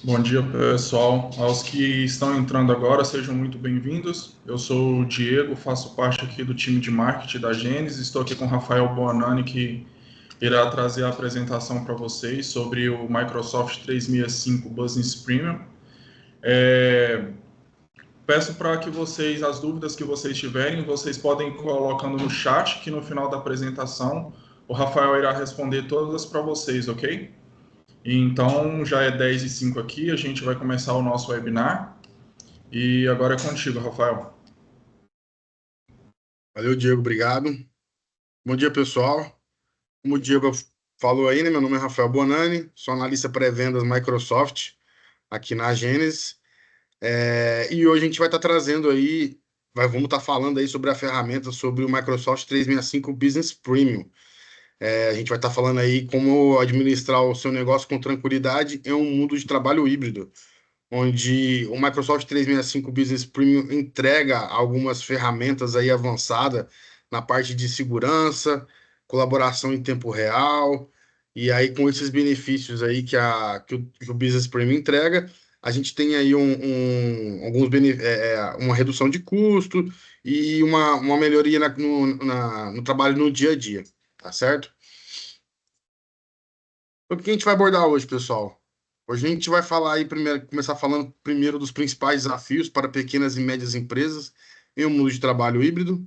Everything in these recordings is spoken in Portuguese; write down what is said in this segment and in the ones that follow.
Bom dia, pessoal. Aos que estão entrando agora, sejam muito bem-vindos. Eu sou o Diego, faço parte aqui do time de marketing da Gênesis. Estou aqui com o Rafael Bonani, que irá trazer a apresentação para vocês sobre o Microsoft 365 Business Premium. É, Peço para que vocês, as dúvidas que vocês tiverem, vocês podem ir colocando no chat, que no final da apresentação o Rafael irá responder todas para vocês, ok? Então, já é 10h05 aqui, a gente vai começar o nosso webinar. E agora é contigo, Rafael. Valeu, Diego, obrigado. Bom dia, pessoal. Como o Diego falou aí, né? Meu nome é Rafael Bonani, sou analista pré-vendas Microsoft aqui na Gênesis. E hoje a gente vai estar trazendo aí, vamos estar falando aí sobre a ferramenta, sobre o Microsoft 365 Business Premium. A gente vai estar falando aí como administrar o seu negócio com tranquilidade em um mundo de trabalho híbrido, onde o Microsoft 365 Business Premium entrega algumas ferramentas aí avançadas na parte de segurança, colaboração em tempo real, e aí com esses benefícios aí que o Business Premium entrega, a gente tem aí uma redução de custo e uma melhoria no trabalho no dia a dia, tá certo? O que a gente vai abordar hoje, pessoal? Hoje a gente vai falar aí primeiro, começar falando primeiro dos principais desafios para pequenas e médias empresas em um mundo de trabalho híbrido,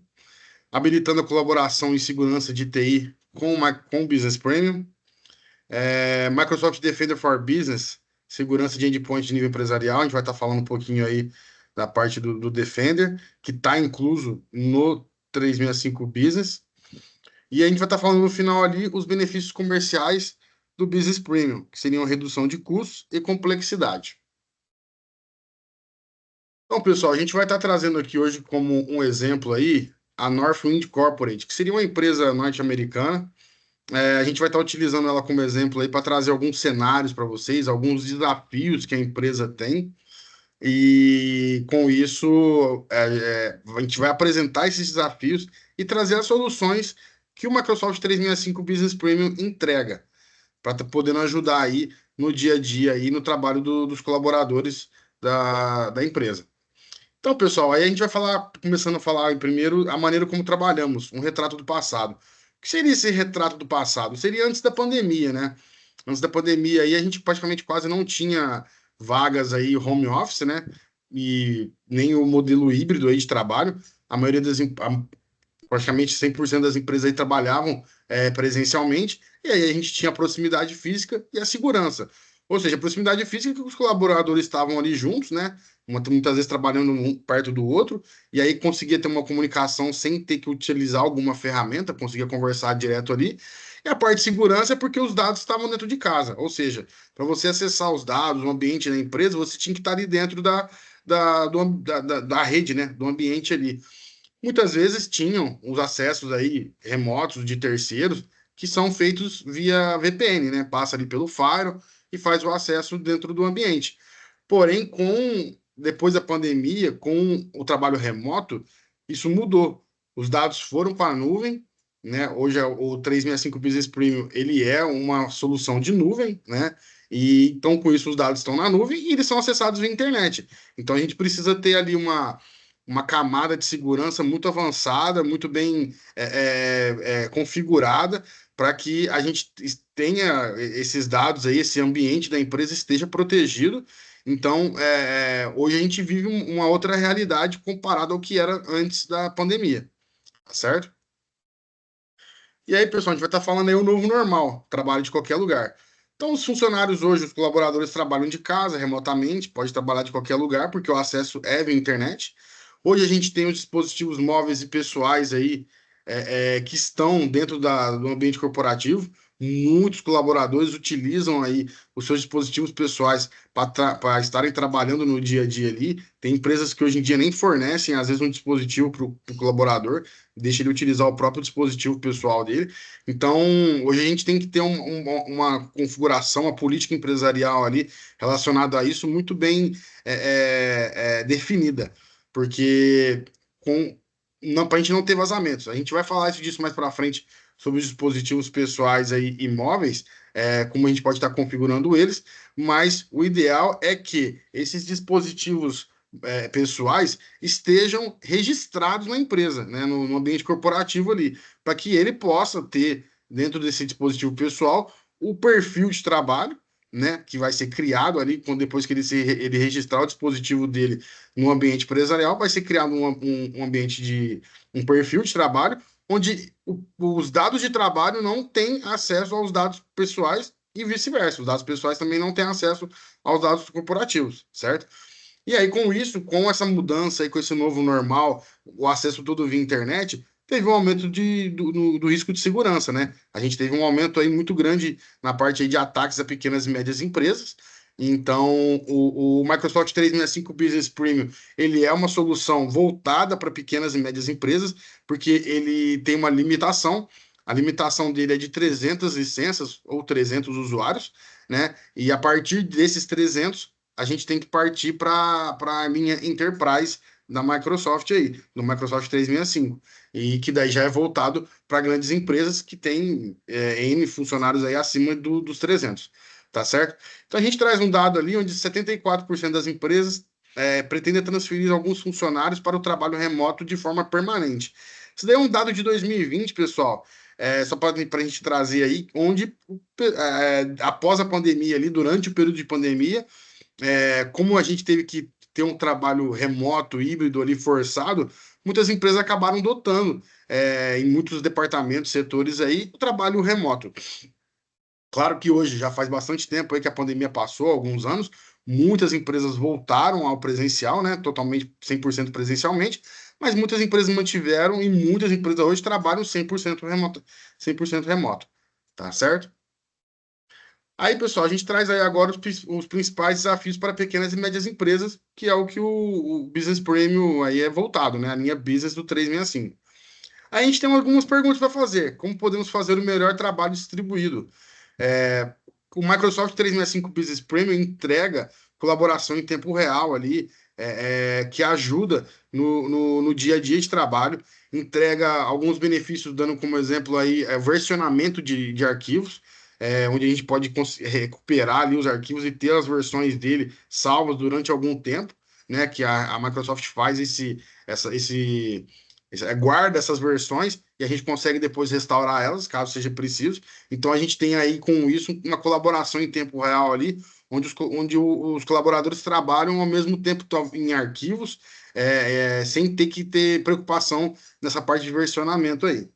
habilitando a colaboração e segurança de TI com o Business Premium, Microsoft Defender for Business, segurança de endpoint de nível empresarial. A gente vai estar falando um pouquinho aí da parte do Defender, que está incluso no 365 Business. E a gente vai estar falando no final ali os benefícios comerciais do Business Premium, que seriam redução de custos e complexidade. Então, pessoal, a gente vai estar trazendo aqui hoje como um exemplo aí a Northwind Corporate, que seria uma empresa norte-americana. A gente vai estar utilizando ela como exemplo aí para trazer alguns cenários para vocês, alguns desafios que a empresa tem. E com isso, a gente vai apresentar esses desafios e trazer as soluções que o Microsoft 365 Business Premium entrega, para estar podendo ajudar aí no dia a dia aí no trabalho dos colaboradores da empresa. Então, pessoal, aí a gente vai falar, começando a falar em primeiro a maneira como trabalhamos, um retrato do passado. O que seria esse retrato do passado? Seria antes da pandemia, né? Antes da pandemia aí a gente praticamente quase não tinha vagas aí home office, né? E nem o modelo híbrido aí de trabalho. A maioria praticamente 100% das empresas aí trabalhavam presencialmente, e aí a gente tinha a proximidade física e a segurança. Ou seja, a proximidade física que os colaboradores estavam ali juntos, né? Muitas vezes trabalhando um perto do outro, e aí conseguia ter uma comunicação sem ter que utilizar alguma ferramenta, conseguia conversar direto ali. E a parte de segurança é porque os dados estavam dentro de casa. Ou seja, para você acessar os dados, o ambiente da empresa, você tinha que estar ali dentro da rede, né? Do ambiente ali. Muitas vezes tinham os acessos aí remotos de terceiros que são feitos via VPN, né? Passa ali pelo Firewall e faz o acesso dentro do ambiente. Porém, depois da pandemia, com o trabalho remoto, isso mudou. Os dados foram para a nuvem, né? Hoje o 365 Business Premium, ele é uma solução de nuvem, né? E então com isso os dados estão na nuvem e eles são acessados via internet. Então a gente precisa ter ali uma camada de segurança muito avançada, muito bem configurada, para que a gente tenha esses dados aí, esse ambiente da empresa esteja protegido. Então, hoje a gente vive uma outra realidade comparada ao que era antes da pandemia, tá certo? E aí, pessoal, a gente vai estar falando aí o novo normal, trabalho de qualquer lugar. Então, os funcionários hoje, os colaboradores trabalham de casa, remotamente, pode trabalhar de qualquer lugar, porque o acesso é via internet. Hoje a gente tem os dispositivos móveis e pessoais aí que estão dentro do ambiente corporativo. Muitos colaboradores utilizam aí os seus dispositivos pessoais para estarem trabalhando no dia a dia ali. Tem empresas que hoje em dia nem fornecem, às vezes, um dispositivo para o colaborador, deixa ele utilizar o próprio dispositivo pessoal dele. Então, hoje a gente tem que ter uma configuração, uma política empresarial ali relacionada a isso muito bem definida, porque com não, para a gente não ter vazamentos. A gente vai falar disso mais para frente sobre os dispositivos pessoais aí imóveis, como a gente pode estar configurando eles, mas o ideal é que esses dispositivos pessoais estejam registrados na empresa, né, no ambiente corporativo ali, para que ele possa ter, dentro desse dispositivo pessoal, o perfil de trabalho, né, que vai ser criado ali, depois que ele registrar o dispositivo dele no ambiente empresarial, vai ser criado um ambiente um perfil de trabalho, onde os dados de trabalho não têm acesso aos dados pessoais e vice-versa. Os dados pessoais também não têm acesso aos dados corporativos, certo? E aí, com isso, com essa mudança e com esse novo normal, o acesso todo via internet, teve um aumento do risco de segurança, né? A gente teve um aumento aí muito grande na parte aí de ataques a pequenas e médias empresas. Então, o Microsoft 365 Business Premium, ele é uma solução voltada para pequenas e médias empresas, porque ele tem uma limitação. A limitação dele é de 300 licenças ou 300 usuários, né? E a partir desses 300 a gente tem que partir para a linha Enterprise da Microsoft aí, do Microsoft 365, e que daí já é voltado para grandes empresas que têm N funcionários aí acima dos 300, tá certo? Então a gente traz um dado ali onde 74% das empresas pretendem transferir alguns funcionários para o trabalho remoto de forma permanente. Isso daí é um dado de 2020, pessoal. Só para a gente trazer aí, onde após a pandemia ali, durante o período de pandemia, como a gente teve que ter um trabalho remoto, híbrido ali forçado, muitas empresas acabaram dotando em muitos departamentos, setores aí, o trabalho remoto. Claro que hoje já faz bastante tempo aí que a pandemia passou, alguns anos, muitas empresas voltaram ao presencial, né, totalmente 100% presencialmente, mas muitas empresas mantiveram e muitas empresas hoje trabalham 100% remoto, 100% remoto, tá certo? Aí, pessoal, a gente traz aí agora os principais desafios para pequenas e médias empresas, que é o que o Business Premium aí é voltado, né? A linha Business do 365. Aí a gente tem algumas perguntas para fazer. Como podemos fazer o melhor trabalho distribuído? É, o Microsoft 365 Business Premium entrega colaboração em tempo real ali, que ajuda no dia a dia de trabalho, entrega alguns benefícios, dando como exemplo aí versionamento de arquivos, onde a gente pode recuperar ali os arquivos e ter as versões dele salvas durante algum tempo, né? Que a Microsoft faz guarda essas versões e a gente consegue depois restaurar elas, caso seja preciso. Então a gente tem aí com isso uma colaboração em tempo real ali, onde os colaboradores trabalham ao mesmo tempo em arquivos, sem ter que ter preocupação nessa parte de versionamento aí,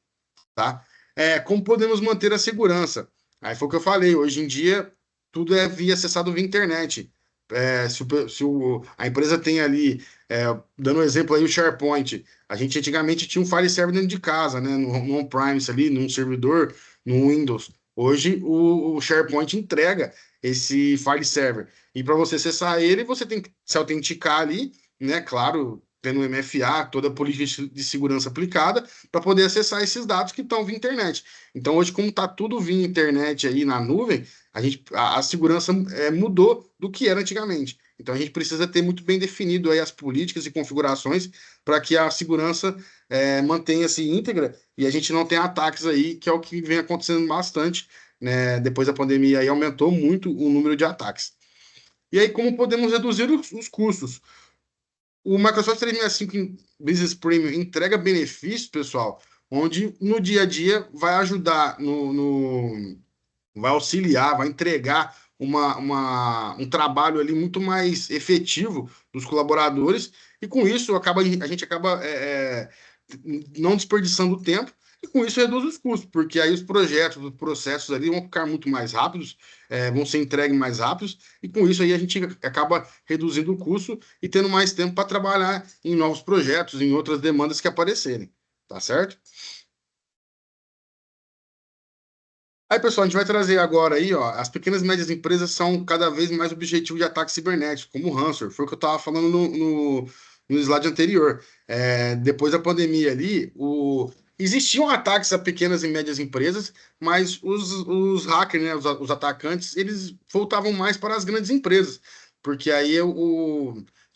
tá? Como podemos manter a segurança? Aí foi o que eu falei, hoje em dia tudo é acessado via internet. A empresa tem ali, dando um exemplo aí, o SharePoint. A gente antigamente tinha um file server dentro de casa, né, no on-premise ali, num servidor, no Windows. Hoje o SharePoint entrega esse file server. E para você acessar ele, você tem que se autenticar ali, né, claro, tendo o MFA, toda a política de segurança aplicada, para poder acessar esses dados que estão via internet. Então, hoje, como está tudo via internet aí na nuvem, a segurança mudou do que era antigamente. Então, a gente precisa ter muito bem definido aí as políticas e configurações para que a segurança mantenha-se íntegra e a gente não tenha ataques aí, que é o que vem acontecendo bastante, né? Depois da pandemia aí aumentou muito o número de ataques. E aí, como podemos reduzir os custos? O Microsoft 365 Business Premium entrega benefícios, pessoal, onde no dia a dia vai ajudar, vai auxiliar, vai entregar um trabalho ali muito mais efetivo dos colaboradores, e com isso a gente acaba não desperdiçando tempo, e com isso reduz os custos, porque aí os projetos, os processos ali vão ficar muito mais rápidos, vão ser entregues mais rápidos, e com isso aí a gente acaba reduzindo o custo e tendo mais tempo para trabalhar em novos projetos, em outras demandas que aparecerem, tá certo? Aí, pessoal, a gente vai trazer agora aí, ó, as pequenas e médias empresas são cada vez mais objetivo de ataques cibernéticos, como o ransomware, foi o que eu estava falando no slide anterior. Depois da pandemia ali, existiam ataques a pequenas e médias empresas, mas os hackers, né, os atacantes, eles voltavam mais para as grandes empresas, porque aí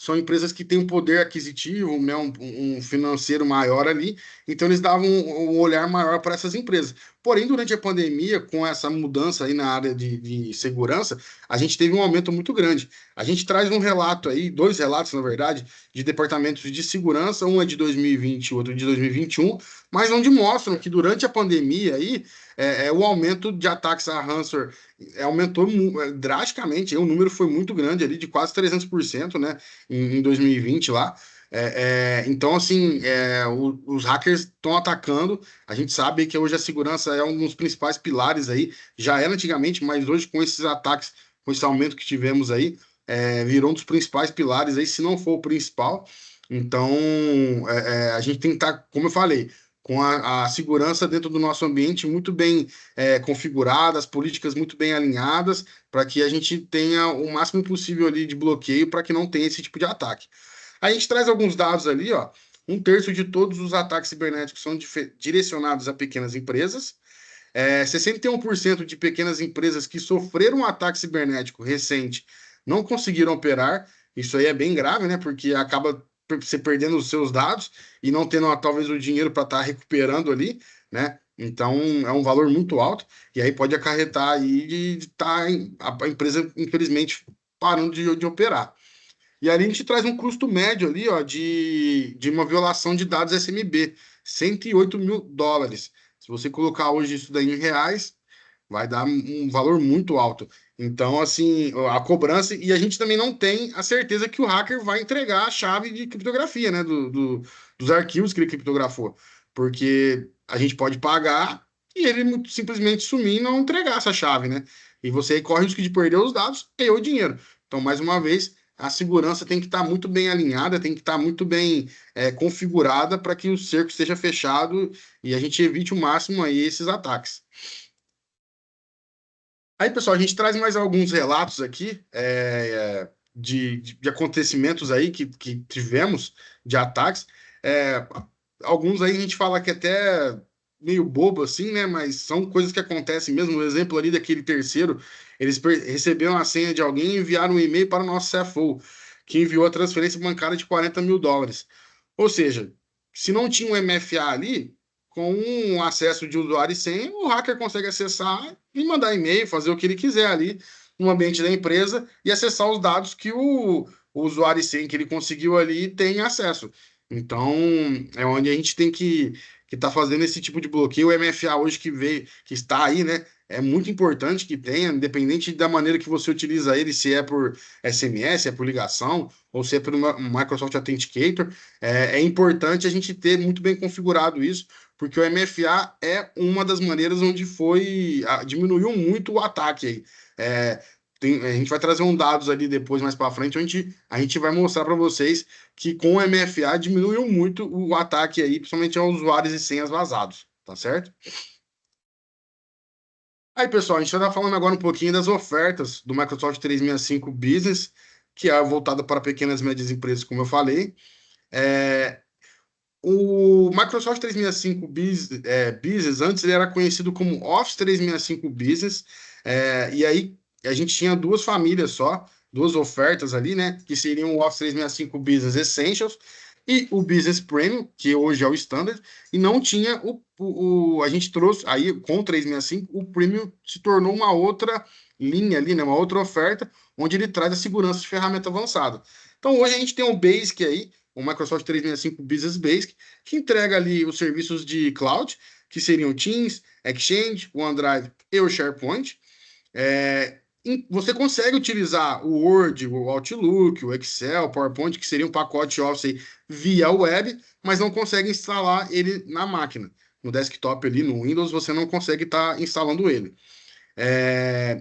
são empresas que têm um poder aquisitivo, né, um financeiro maior ali, então eles davam um olhar maior para essas empresas. Porém, durante a pandemia, com essa mudança aí na área de segurança, a gente teve um aumento muito grande. A gente traz um relato aí, dois relatos, na verdade, de departamentos de segurança, um é de 2020 e outro de 2021, mas onde mostram que durante a pandemia aí, o aumento de ataques a ransomware aumentou drasticamente, o número foi muito grande ali, de quase 300%, né, em 2020 lá. Então, assim, os hackers estão atacando. A gente sabe que hoje a segurança é um dos principais pilares aí, já era antigamente, mas hoje com esses ataques, com esse aumento que tivemos aí, virou um dos principais pilares aí, se não for o principal. Então, a gente tem que estar, como eu falei, com a segurança dentro do nosso ambiente muito bem configurada, as políticas muito bem alinhadas, para que a gente tenha o máximo possível ali de bloqueio para que não tenha esse tipo de ataque. A gente traz alguns dados ali, ó. Um terço de todos os ataques cibernéticos são direcionados a pequenas empresas. 61% de pequenas empresas que sofreram um ataque cibernético recente não conseguiram operar. Isso aí é bem grave, né? Porque acaba você perdendo os seus dados e não tendo talvez o dinheiro para estar recuperando ali, né? Então é um valor muito alto e aí pode acarretar aí de estar a empresa, infelizmente, parando de operar. E ali a gente traz um custo médio ali, ó, de uma violação de dados SMB, US$ 108 mil. Se você colocar hoje isso daí em reais, vai dar um valor muito alto. Então, assim, a cobrança, e a gente também não tem a certeza que o hacker vai entregar a chave de criptografia, né, dos arquivos que ele criptografou, porque a gente pode pagar e ele simplesmente sumir e não entregar essa chave, né? E você aí corre o risco de perder os dados e o dinheiro. Então, mais uma vez, a segurança tem que estar muito bem alinhada, tem que estar muito bem configurada para que o cerco esteja fechado e a gente evite o máximo aí esses ataques. Aí, pessoal, a gente traz mais alguns relatos aqui de acontecimentos aí que tivemos, de ataques. É, alguns aí a gente fala que até meio bobo assim, né? Mas são coisas que acontecem mesmo. O exemplo ali daquele terceiro, eles receberam a senha de alguém e enviaram um e-mail para o nosso CFO, que enviou a transferência bancária de US$ 40 mil. Ou seja, se não tinha um MFA ali, com um acesso de usuário e senha, o hacker consegue acessar e mandar e-mail, fazer o que ele quiser ali no ambiente da empresa e acessar os dados que o usuário e senha que ele conseguiu ali tem acesso. Então, é onde a gente tem que estar fazendo esse tipo de bloqueio. O MFA hoje que veio, que está aí, né? É muito importante que tenha, independente da maneira que você utiliza ele, se é por SMS, se é por ligação, ou se é por Microsoft Authenticator, é importante a gente ter muito bem configurado isso, porque o MFA é uma das maneiras onde diminuiu muito o ataque aí. É, a gente vai trazer um dados ali depois, mais para frente, onde a gente vai mostrar para vocês que com o MFA diminuiu muito o ataque aí, principalmente aos usuários e senhas vazados, tá certo? Aí, pessoal, a gente vai estar falando agora um pouquinho das ofertas do Microsoft 365 Business, que é voltada para pequenas e médias empresas, como eu falei. É, O Microsoft 365 Business, antes ele era conhecido como Office 365 Business, e aí a gente tinha duas famílias só, duas ofertas ali, né, que seriam o Office 365 Business Essentials e o Business Premium, que hoje é o Standard, e não tinha a gente trouxe, aí com o 365, o Premium se tornou uma outra linha ali, né, uma outra oferta, onde ele traz a segurança de ferramenta avançada. Então hoje a gente tem o Basic aí, o Microsoft 365 Business Basic, que entrega ali os serviços de cloud, que seriam Teams, Exchange, OneDrive e o SharePoint. Você consegue utilizar o Word, o Outlook, o Excel, o PowerPoint, que seria um pacote Office aí, via web, mas não consegue instalar ele na máquina. No desktop ali, no Windows, você não consegue estar instalando ele.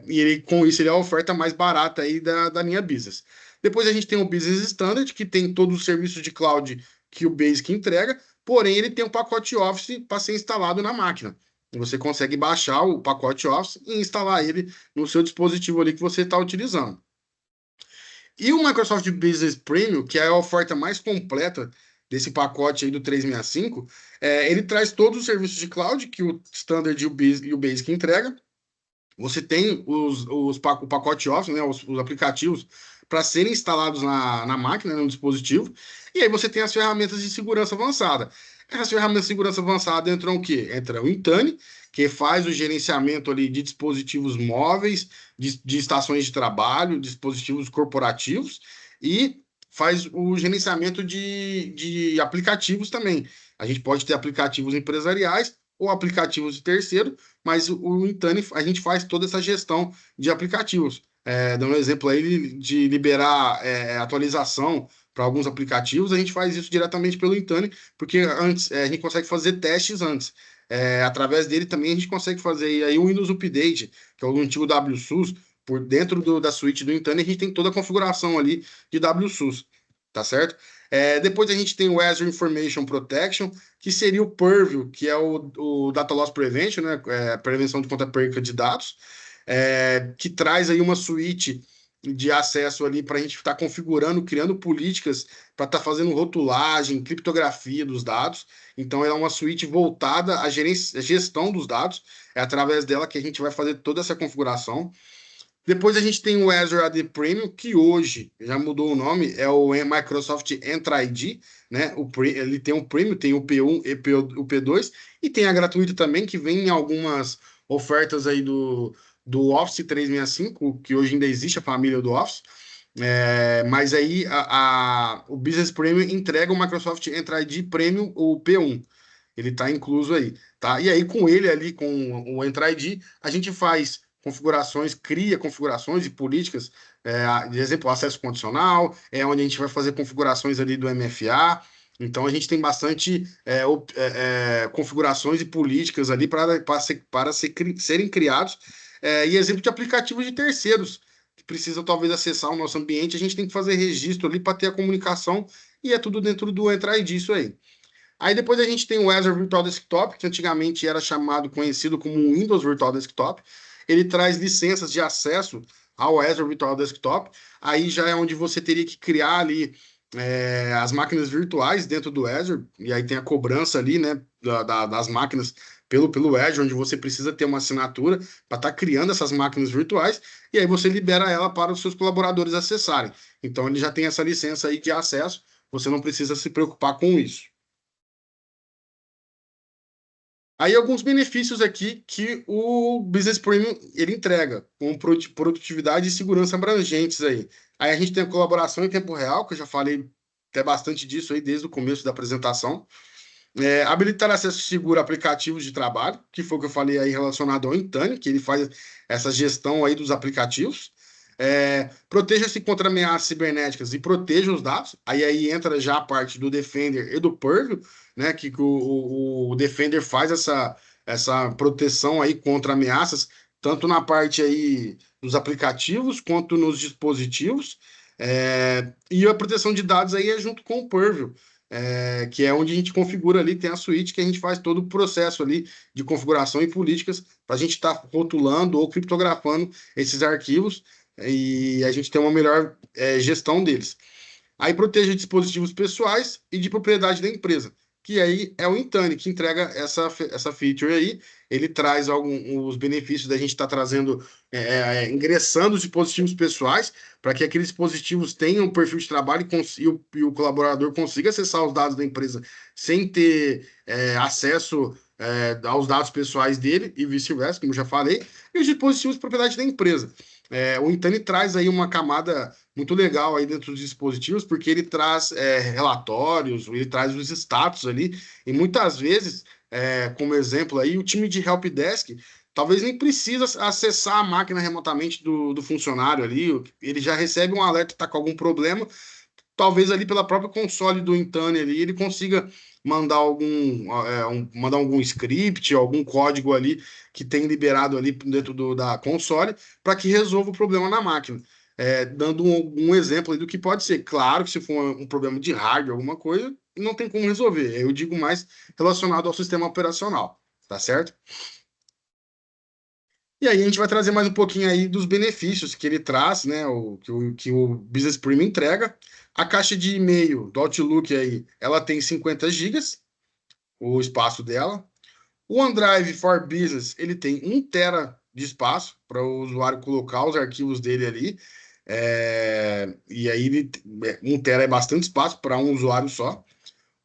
E ele, com isso, ele é a oferta mais barata aí da linha Business. Depois a gente tem o Business Standard, que tem todos os serviços de cloud que o Basic entrega, porém ele tem um pacote Office para ser instalado na máquina. Você consegue baixar o pacote Office e instalar ele no seu dispositivo ali que você está utilizando. E o Microsoft Business Premium, que é a oferta mais completa desse pacote aí do 365, ele traz todos os serviços de cloud que o Standard e o Basic entrega. Você tem o pacote Office, né, os aplicativos para serem instalados na máquina, no dispositivo. E aí você tem as ferramentas de segurança avançada. Essas ferramentas de segurança avançada entram o quê? Entra o Intune, que faz o gerenciamento ali de dispositivos móveis, de estações de trabalho, dispositivos corporativos, e faz o gerenciamento de aplicativos também. A gente pode ter aplicativos empresariais ou aplicativos de terceiro, mas o Intune, a gente faz toda essa gestão de aplicativos. Dando um exemplo aí de liberar atualização para alguns aplicativos, a gente faz isso diretamente pelo Intune, porque antes a gente consegue fazer testes antes. Através dele também a gente consegue fazer aí o Windows Update, que é o antigo WSUS, por dentro da suíte do Intune, a gente tem toda a configuração ali de WSUS, tá certo? Depois a gente tem o Azure Information Protection, que seria o Purview, que é o Data Loss Prevention, né? Prevenção de contra-perca de dados, que traz aí uma suíte de acesso ali para a gente estar configurando, criando políticas para estar fazendo rotulagem, criptografia dos dados. Então, é uma suíte voltada à gestão dos dados. É através dela que a gente vai fazer toda essa configuração. Depois a gente tem o Azure AD Premium, que hoje já mudou o nome, é o Microsoft Entra ID, né? Ele tem o Premium, tem o P1 e o P2, e tem a gratuita também, que vem em algumas ofertas aí do Office 365, que hoje ainda existe a família do Office. Mas aí o Business Premium entrega o Microsoft Entra ID Premium, o P1. Ele está incluso aí, tá? E aí, com ele ali, com o Entra ID, a gente faz configurações, cria configurações e políticas, de exemplo, acesso condicional, onde a gente vai fazer configurações ali do MFA. Então, a gente tem bastante configurações e políticas ali para serem criados. E exemplo de aplicativos de terceiros, que precisam talvez acessar o nosso ambiente, a gente tem que fazer registro ali para ter a comunicação, e é tudo dentro do Entra ID, isso aí. Aí depois a gente tem o Azure Virtual Desktop, que antigamente era conhecido como o Windows Virtual Desktop. Ele traz licenças de acesso ao Azure Virtual Desktop. Aí já é onde você teria que criar ali as máquinas virtuais dentro do Azure. E aí tem a cobrança ali, né, das máquinas pelo Azure, onde você precisa ter uma assinatura para estar criando essas máquinas virtuais. E aí você libera ela para os seus colaboradores acessarem. Então ele já tem essa licença aí de acesso. Você não precisa se preocupar com isso. Aí alguns benefícios aqui que o Business Premium ele entrega, com produtividade e segurança abrangentes aí. Aí a gente tem a colaboração em tempo real, que eu já falei até bastante disso aí desde o começo da apresentação. Habilitar acesso seguro a aplicativos de trabalho, que foi o que eu falei aí relacionado ao Intune, que ele faz essa gestão aí dos aplicativos. Proteja-se contra ameaças cibernéticas e proteja os dados. Aí entra já a parte do Defender e do Purview, né? Que o Defender faz essa proteção aí contra ameaças, tanto na parte aí dos aplicativos quanto nos dispositivos. E a proteção de dados aí é junto com o Purview. Que é onde a gente configura ali, tem a suíte que a gente faz todo o processo ali de configuração e políticas para a gente estar rotulando ou criptografando esses arquivos e a gente ter uma melhor gestão deles. Aí proteja dispositivos pessoais e de propriedade da empresa, que aí é o Intune, que entrega essa feature aí. Ele traz os benefícios da gente estar trazendo, ingressando os dispositivos pessoais, para que aqueles dispositivos tenham um perfil de trabalho e o colaborador consiga acessar os dados da empresa sem ter acesso aos dados pessoais dele e vice-versa, como já falei, e os dispositivos de propriedade da empresa. O Intune traz aí uma camada muito legal aí dentro dos dispositivos, porque ele traz relatórios, ele traz os status ali, e muitas vezes, como exemplo aí, o time de helpdesk talvez nem precisa acessar a máquina remotamente do funcionário ali, ele já recebe um alerta que está com algum problema, talvez ali pela própria console do Intune ali, ele consiga mandar algum script, algum código ali que tem liberado ali dentro da console para que resolva o problema na máquina. Dando um exemplo aí do que pode ser. Claro que se for um problema de hardware, alguma coisa, não tem como resolver. Eu digo mais relacionado ao sistema operacional, tá certo? E aí a gente vai trazer mais um pouquinho aí dos benefícios que ele traz, né? Que o Business Premium entrega. A caixa de e-mail do Outlook aí, ela tem 50 gigas, o espaço dela. O OneDrive for Business, ele tem 1 tera de espaço para o usuário colocar os arquivos dele ali. E aí 1 tera é bastante espaço para um usuário só.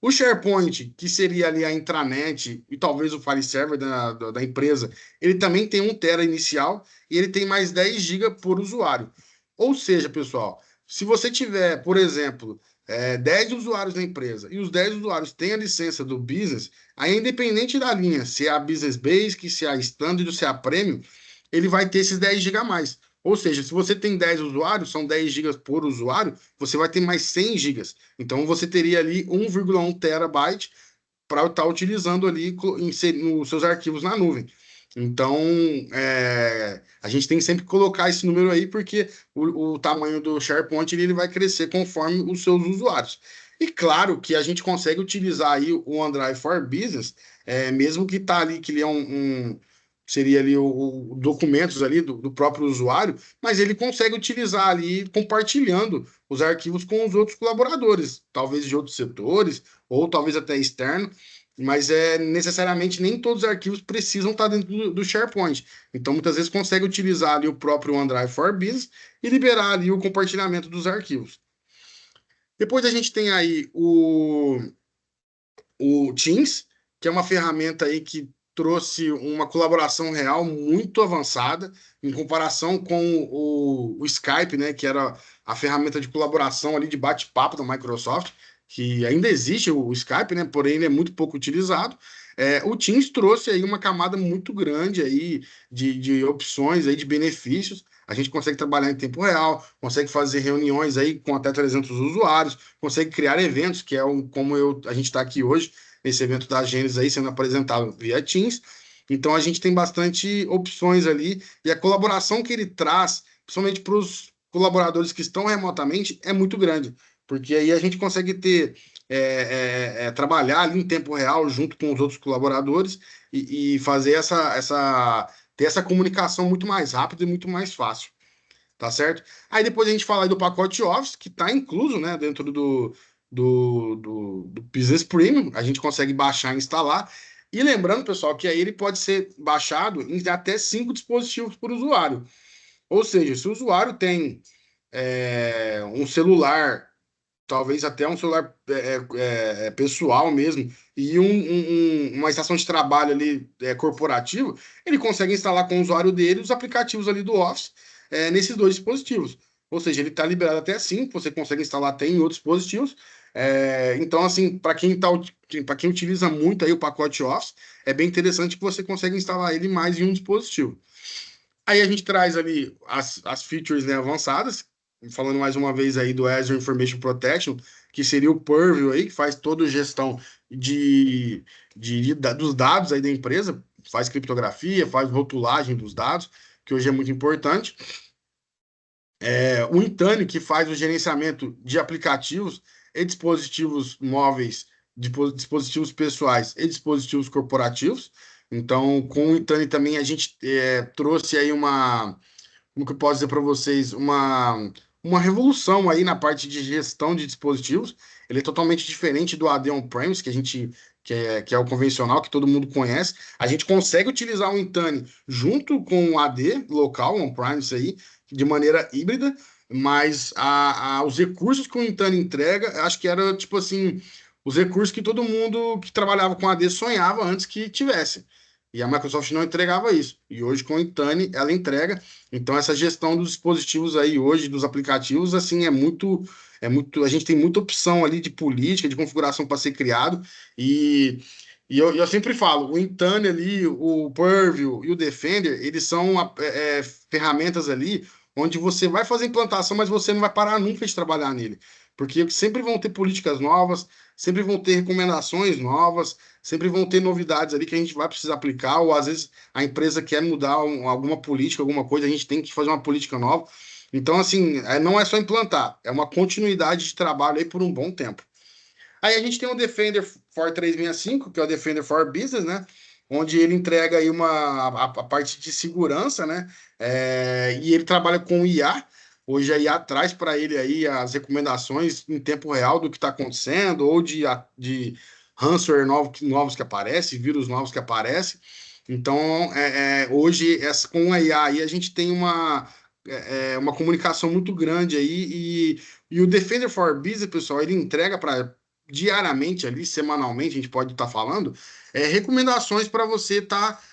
O SharePoint, que seria ali a intranet e talvez o file server da empresa, ele também tem 1 tera inicial e ele tem mais 10 GB por usuário. Ou seja, pessoal, se você tiver, por exemplo, 10 usuários na empresa e os 10 usuários têm a licença do Business, aí independente da linha, se é a Business Basic, se é a Standard ou se é a Premium, ele vai ter esses 10 GB a mais. Ou seja, se você tem 10 usuários, são 10 GB por usuário, você vai ter mais 100 GB. Então você teria ali 1,1 terabyte para estar utilizando ali nos seus arquivos na nuvem. Então, a gente tem que sempre colocar esse número aí, porque o tamanho do SharePoint ele vai crescer conforme os seus usuários. E claro que a gente consegue utilizar aí o OneDrive for Business, mesmo que tá ali, que ele é seria ali o documentos ali do próprio usuário, mas ele consegue utilizar ali compartilhando os arquivos com os outros colaboradores, talvez de outros setores, ou talvez até externo, mas necessariamente nem todos os arquivos precisam estar dentro do SharePoint. Então, muitas vezes consegue utilizar ali o próprio OneDrive for Business e liberar ali o compartilhamento dos arquivos. Depois a gente tem aí o Teams, que é uma ferramenta aí que trouxe uma colaboração real muito avançada em comparação com o Skype, né, que era a ferramenta de colaboração ali de bate-papo da Microsoft, que ainda existe o Skype, né, porém ele é muito pouco utilizado. O Teams trouxe aí uma camada muito grande aí de opções aí de benefícios. A gente consegue trabalhar em tempo real, consegue fazer reuniões aí com até 300 usuários, consegue criar eventos, que é como a gente está aqui hoje, nesse evento da Gênesis aí sendo apresentado via Teams. Então a gente tem bastante opções ali e a colaboração que ele traz, principalmente para os colaboradores que estão remotamente, é muito grande, porque aí a gente consegue trabalhar ali em tempo real junto com os outros colaboradores e fazer ter essa comunicação muito mais rápida e muito mais fácil. Tá certo? Aí depois a gente fala aí do pacote Office, que está incluso, né, dentro do Business Premium. A gente consegue baixar e instalar. E lembrando, pessoal, que aí ele pode ser baixado em até 5 dispositivos por usuário. Ou seja, se o usuário tem um celular, talvez até um celular pessoal mesmo, e uma estação de trabalho ali corporativo, ele consegue instalar com o usuário dele os aplicativos ali do Office nesses 2 dispositivos. Ou seja, ele está liberado até 5, você consegue instalar até em outros dispositivos. Então, assim, para quem utiliza muito aí o pacote Office, é bem interessante que você consegue instalar ele mais em um dispositivo. Aí a gente traz ali as features, né, avançadas, falando mais uma vez aí do Azure Information Protection, que seria o Purview aí, que faz toda a gestão dos dados aí da empresa, faz criptografia, faz rotulagem dos dados, que hoje é muito importante. O Intune, que faz o gerenciamento de aplicativos e dispositivos móveis, dispositivos pessoais e dispositivos corporativos. Então, com o Intune também a gente trouxe aí como que eu posso dizer para vocês, uma revolução aí na parte de gestão de dispositivos. Ele é totalmente diferente do AD On-Premise, que é o convencional, que todo mundo conhece. A gente consegue utilizar o Intune junto com o AD local, On-Premise aí, de maneira híbrida, mas os recursos que o Intune entrega, acho que era tipo assim, os recursos que todo mundo que trabalhava com AD sonhava antes que tivesse. E a Microsoft não entregava isso. E hoje com o Intune ela entrega. Então essa gestão dos dispositivos aí hoje, dos aplicativos, assim, a gente tem muita opção ali de política, de configuração para ser criado. E eu sempre falo, o Intune ali, o Purview e o Defender, eles são ferramentas ali onde você vai fazer implantação, mas você não vai parar nunca de trabalhar nele. Porque sempre vão ter políticas novas, sempre vão ter recomendações novas, sempre vão ter novidades ali que a gente vai precisar aplicar, ou às vezes a empresa quer mudar alguma política, alguma coisa, a gente tem que fazer uma política nova. Então, assim, não é só implantar, é uma continuidade de trabalho aí por um bom tempo. Aí a gente tem o Defender for 365, que é o Defender for Business, né? Onde ele entrega aí a parte de segurança, né? E ele trabalha com IA. Hoje a IA traz para ele aí as recomendações em tempo real do que está acontecendo, ou de ransomware novos que aparecem, vírus novos que aparecem. Então, hoje, com a IA aí, a gente tem uma comunicação muito grande aí, e o Defender for Business, pessoal, ele entrega para diariamente ali, semanalmente, a gente pode estar falando, recomendações para você estar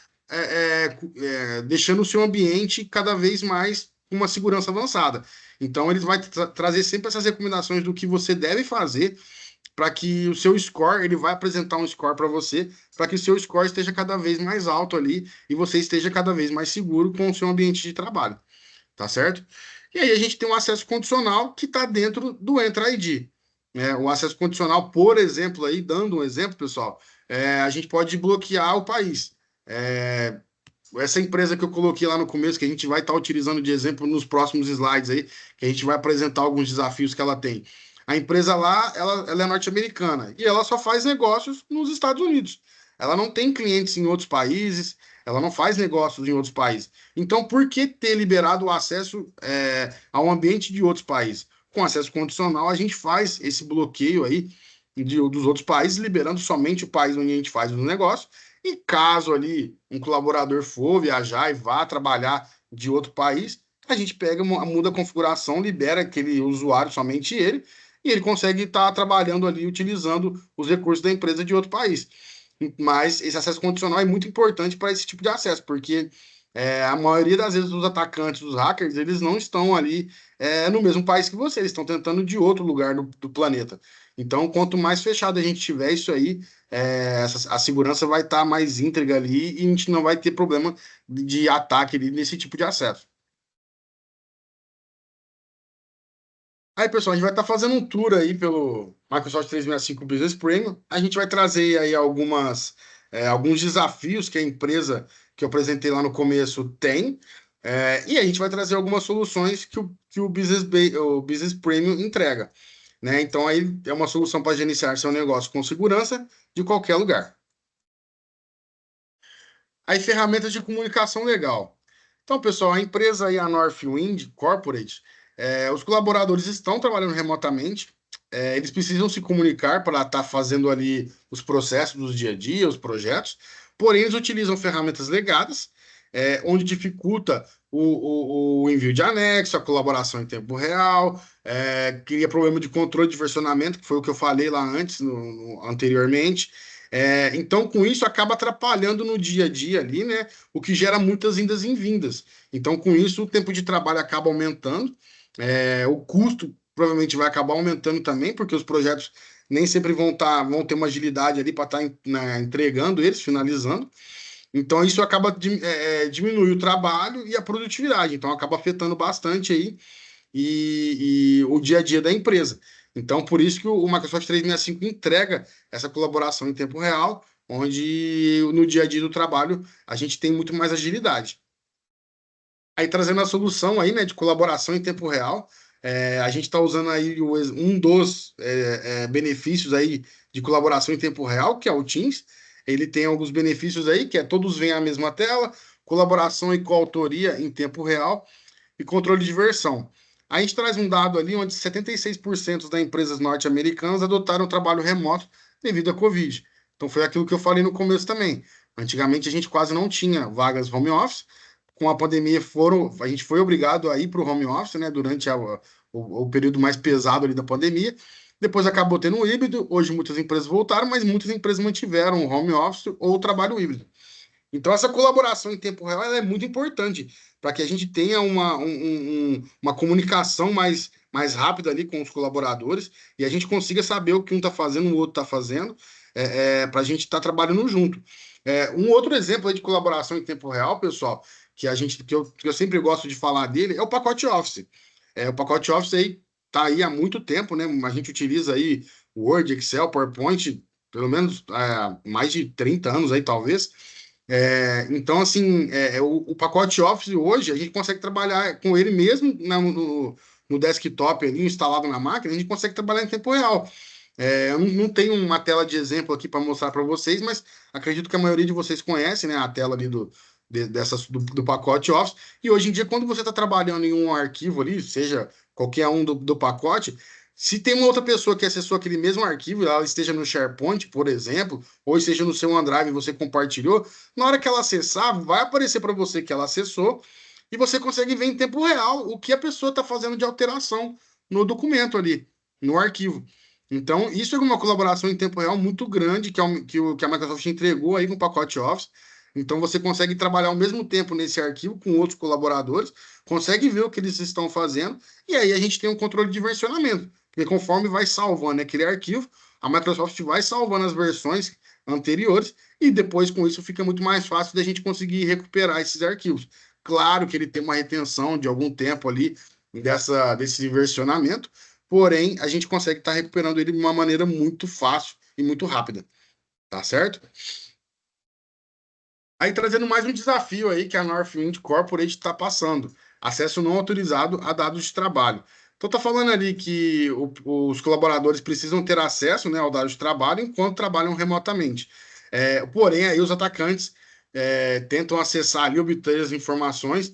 deixando o seu ambiente cada vez mais com uma segurança avançada. Então, ele vai trazer sempre essas recomendações do que você deve fazer para que o seu score, ele vai apresentar um score para você, para que o seu score esteja cada vez mais alto ali e você esteja cada vez mais seguro com o seu ambiente de trabalho, tá certo? E aí a gente tem um acesso condicional que está dentro do Entra ID. Né? O acesso condicional, por exemplo, aí, dando um exemplo, pessoal, a gente pode bloquear o país. É, essa empresa que eu coloquei lá no começo, que a gente vai estar utilizando de exemplo nos próximos slides aí, que a gente vai apresentar alguns desafios que ela tem. A empresa lá, ela é norte-americana e ela só faz negócios nos Estados Unidos. Ela não tem clientes em outros países, ela não faz negócios em outros países. Então, por que ter liberado o acesso ao ambiente de outros países? Com acesso condicional, a gente faz esse bloqueio aí dos outros países, liberando somente o país onde a gente faz os negócios. E caso ali um colaborador for viajar e vá trabalhar de outro país, a gente pega, muda a configuração, libera aquele usuário, somente ele, e ele consegue estar trabalhando ali utilizando os recursos da empresa de outro país. Mas esse acesso condicional é muito importante para esse tipo de acesso, porque a maioria das vezes os atacantes, os hackers, eles não estão ali no mesmo país que você, eles estão tentando de outro lugar do planeta. Então, quanto mais fechado a gente tiver isso aí, a segurança vai estar mais íntegra ali e a gente não vai ter problema de ataque ali nesse tipo de acesso. Aí, pessoal, a gente vai estar fazendo um tour aí pelo Microsoft 365 Business Premium. A gente vai trazer aí alguns desafios que a empresa que eu apresentei lá no começo tem. E a gente vai trazer algumas soluções que o Business Premium entrega. Né? Então, aí é uma solução para gerenciar seu negócio com segurança de qualquer lugar. Aí, ferramentas de comunicação legal. Então, pessoal, a empresa aí, a Northwind Corporate, os colaboradores estão trabalhando remotamente, eles precisam se comunicar para estar fazendo ali os processos do dia a dia, os projetos, porém eles utilizam ferramentas legadas, onde dificulta o envio de anexo, a colaboração em tempo real, cria problema de controle de versionamento, que foi o que eu falei lá antes, anteriormente. Então, com isso, acaba atrapalhando no dia a dia ali, né? O que gera muitas indas e vindas. Então, com isso, o tempo de trabalho acaba aumentando, o custo provavelmente vai acabar aumentando também, porque os projetos nem sempre vão ter uma agilidade ali para estar entregando eles, finalizando. Então, isso acaba diminui o trabalho e a produtividade. Então, acaba afetando bastante aí e o dia a dia da empresa. Então, por isso que o Microsoft 365 entrega essa colaboração em tempo real, onde no dia a dia do trabalho a gente tem muito mais agilidade. Aí trazendo a solução aí, né, de colaboração em tempo real, a gente está usando aí um dos benefícios aí de colaboração em tempo real, que é o Teams. Ele tem alguns benefícios aí, que todos vêm à mesma tela, colaboração e coautoria em tempo real e controle de versão. A gente traz um dado ali onde 76% das empresas norte-americanas adotaram o trabalho remoto devido à Covid. Então foi aquilo que eu falei no começo também. Antigamente a gente quase não tinha vagas home office. Com a pandemia a gente foi obrigado a ir para o home office, né, durante o período mais pesado ali da pandemia. Depois acabou tendo um híbrido. Hoje muitas empresas voltaram, mas muitas empresas mantiveram o home office ou o trabalho híbrido. Então, essa colaboração em tempo real ela é muito importante para que a gente tenha uma comunicação mais rápida ali com os colaboradores e a gente consiga saber o que um está fazendo, o outro está fazendo, para a gente estar trabalhando junto. Um outro exemplo aí de colaboração em tempo real, pessoal, que eu sempre gosto de falar dele, é o pacote Office. O pacote Office aí está aí há muito tempo, né? A gente utiliza aí Word, Excel, PowerPoint, pelo menos mais de 30 anos aí, talvez. Então, assim, o pacote Office hoje, a gente consegue trabalhar com ele mesmo no desktop ali, instalado na máquina, a gente consegue trabalhar em tempo real. Eu não tenho uma tela de exemplo aqui para mostrar para vocês, mas acredito que a maioria de vocês conhece, né, a tela ali do pacote Office. E hoje em dia, quando você está trabalhando em um arquivo ali, seja qualquer um do pacote, se tem uma outra pessoa que acessou aquele mesmo arquivo, ela esteja no SharePoint, por exemplo, ou esteja no seu OneDrive e você compartilhou, na hora que ela acessar, vai aparecer para você que ela acessou. e você consegue ver em tempo real o que a pessoa está fazendo de alteração no documento ali, no arquivo. Então, isso é uma colaboração em tempo real muito grande que a Microsoft entregou aí com o pacote Office. Então, você consegue trabalhar ao mesmo tempo nesse arquivo com outros colaboradores, consegue ver o que eles estão fazendo, e aí a gente tem um controle de versionamento, porque conforme vai salvando aquele arquivo, a Microsoft vai salvando as versões anteriores, e depois com isso fica muito mais fácil da gente conseguir recuperar esses arquivos. Claro que ele tem uma retenção de algum tempo ali desse versionamento, porém a gente consegue estar recuperando ele de uma maneira muito fácil e muito rápida, tá certo? Aí trazendo mais um desafio aí que a Northwind Corporate está passando: acesso não autorizado a dados de trabalho. Então tá falando ali que os colaboradores precisam ter acesso, né, ao dado de trabalho enquanto trabalham remotamente. Porém, aí os atacantes tentam acessar ali, obter as informações,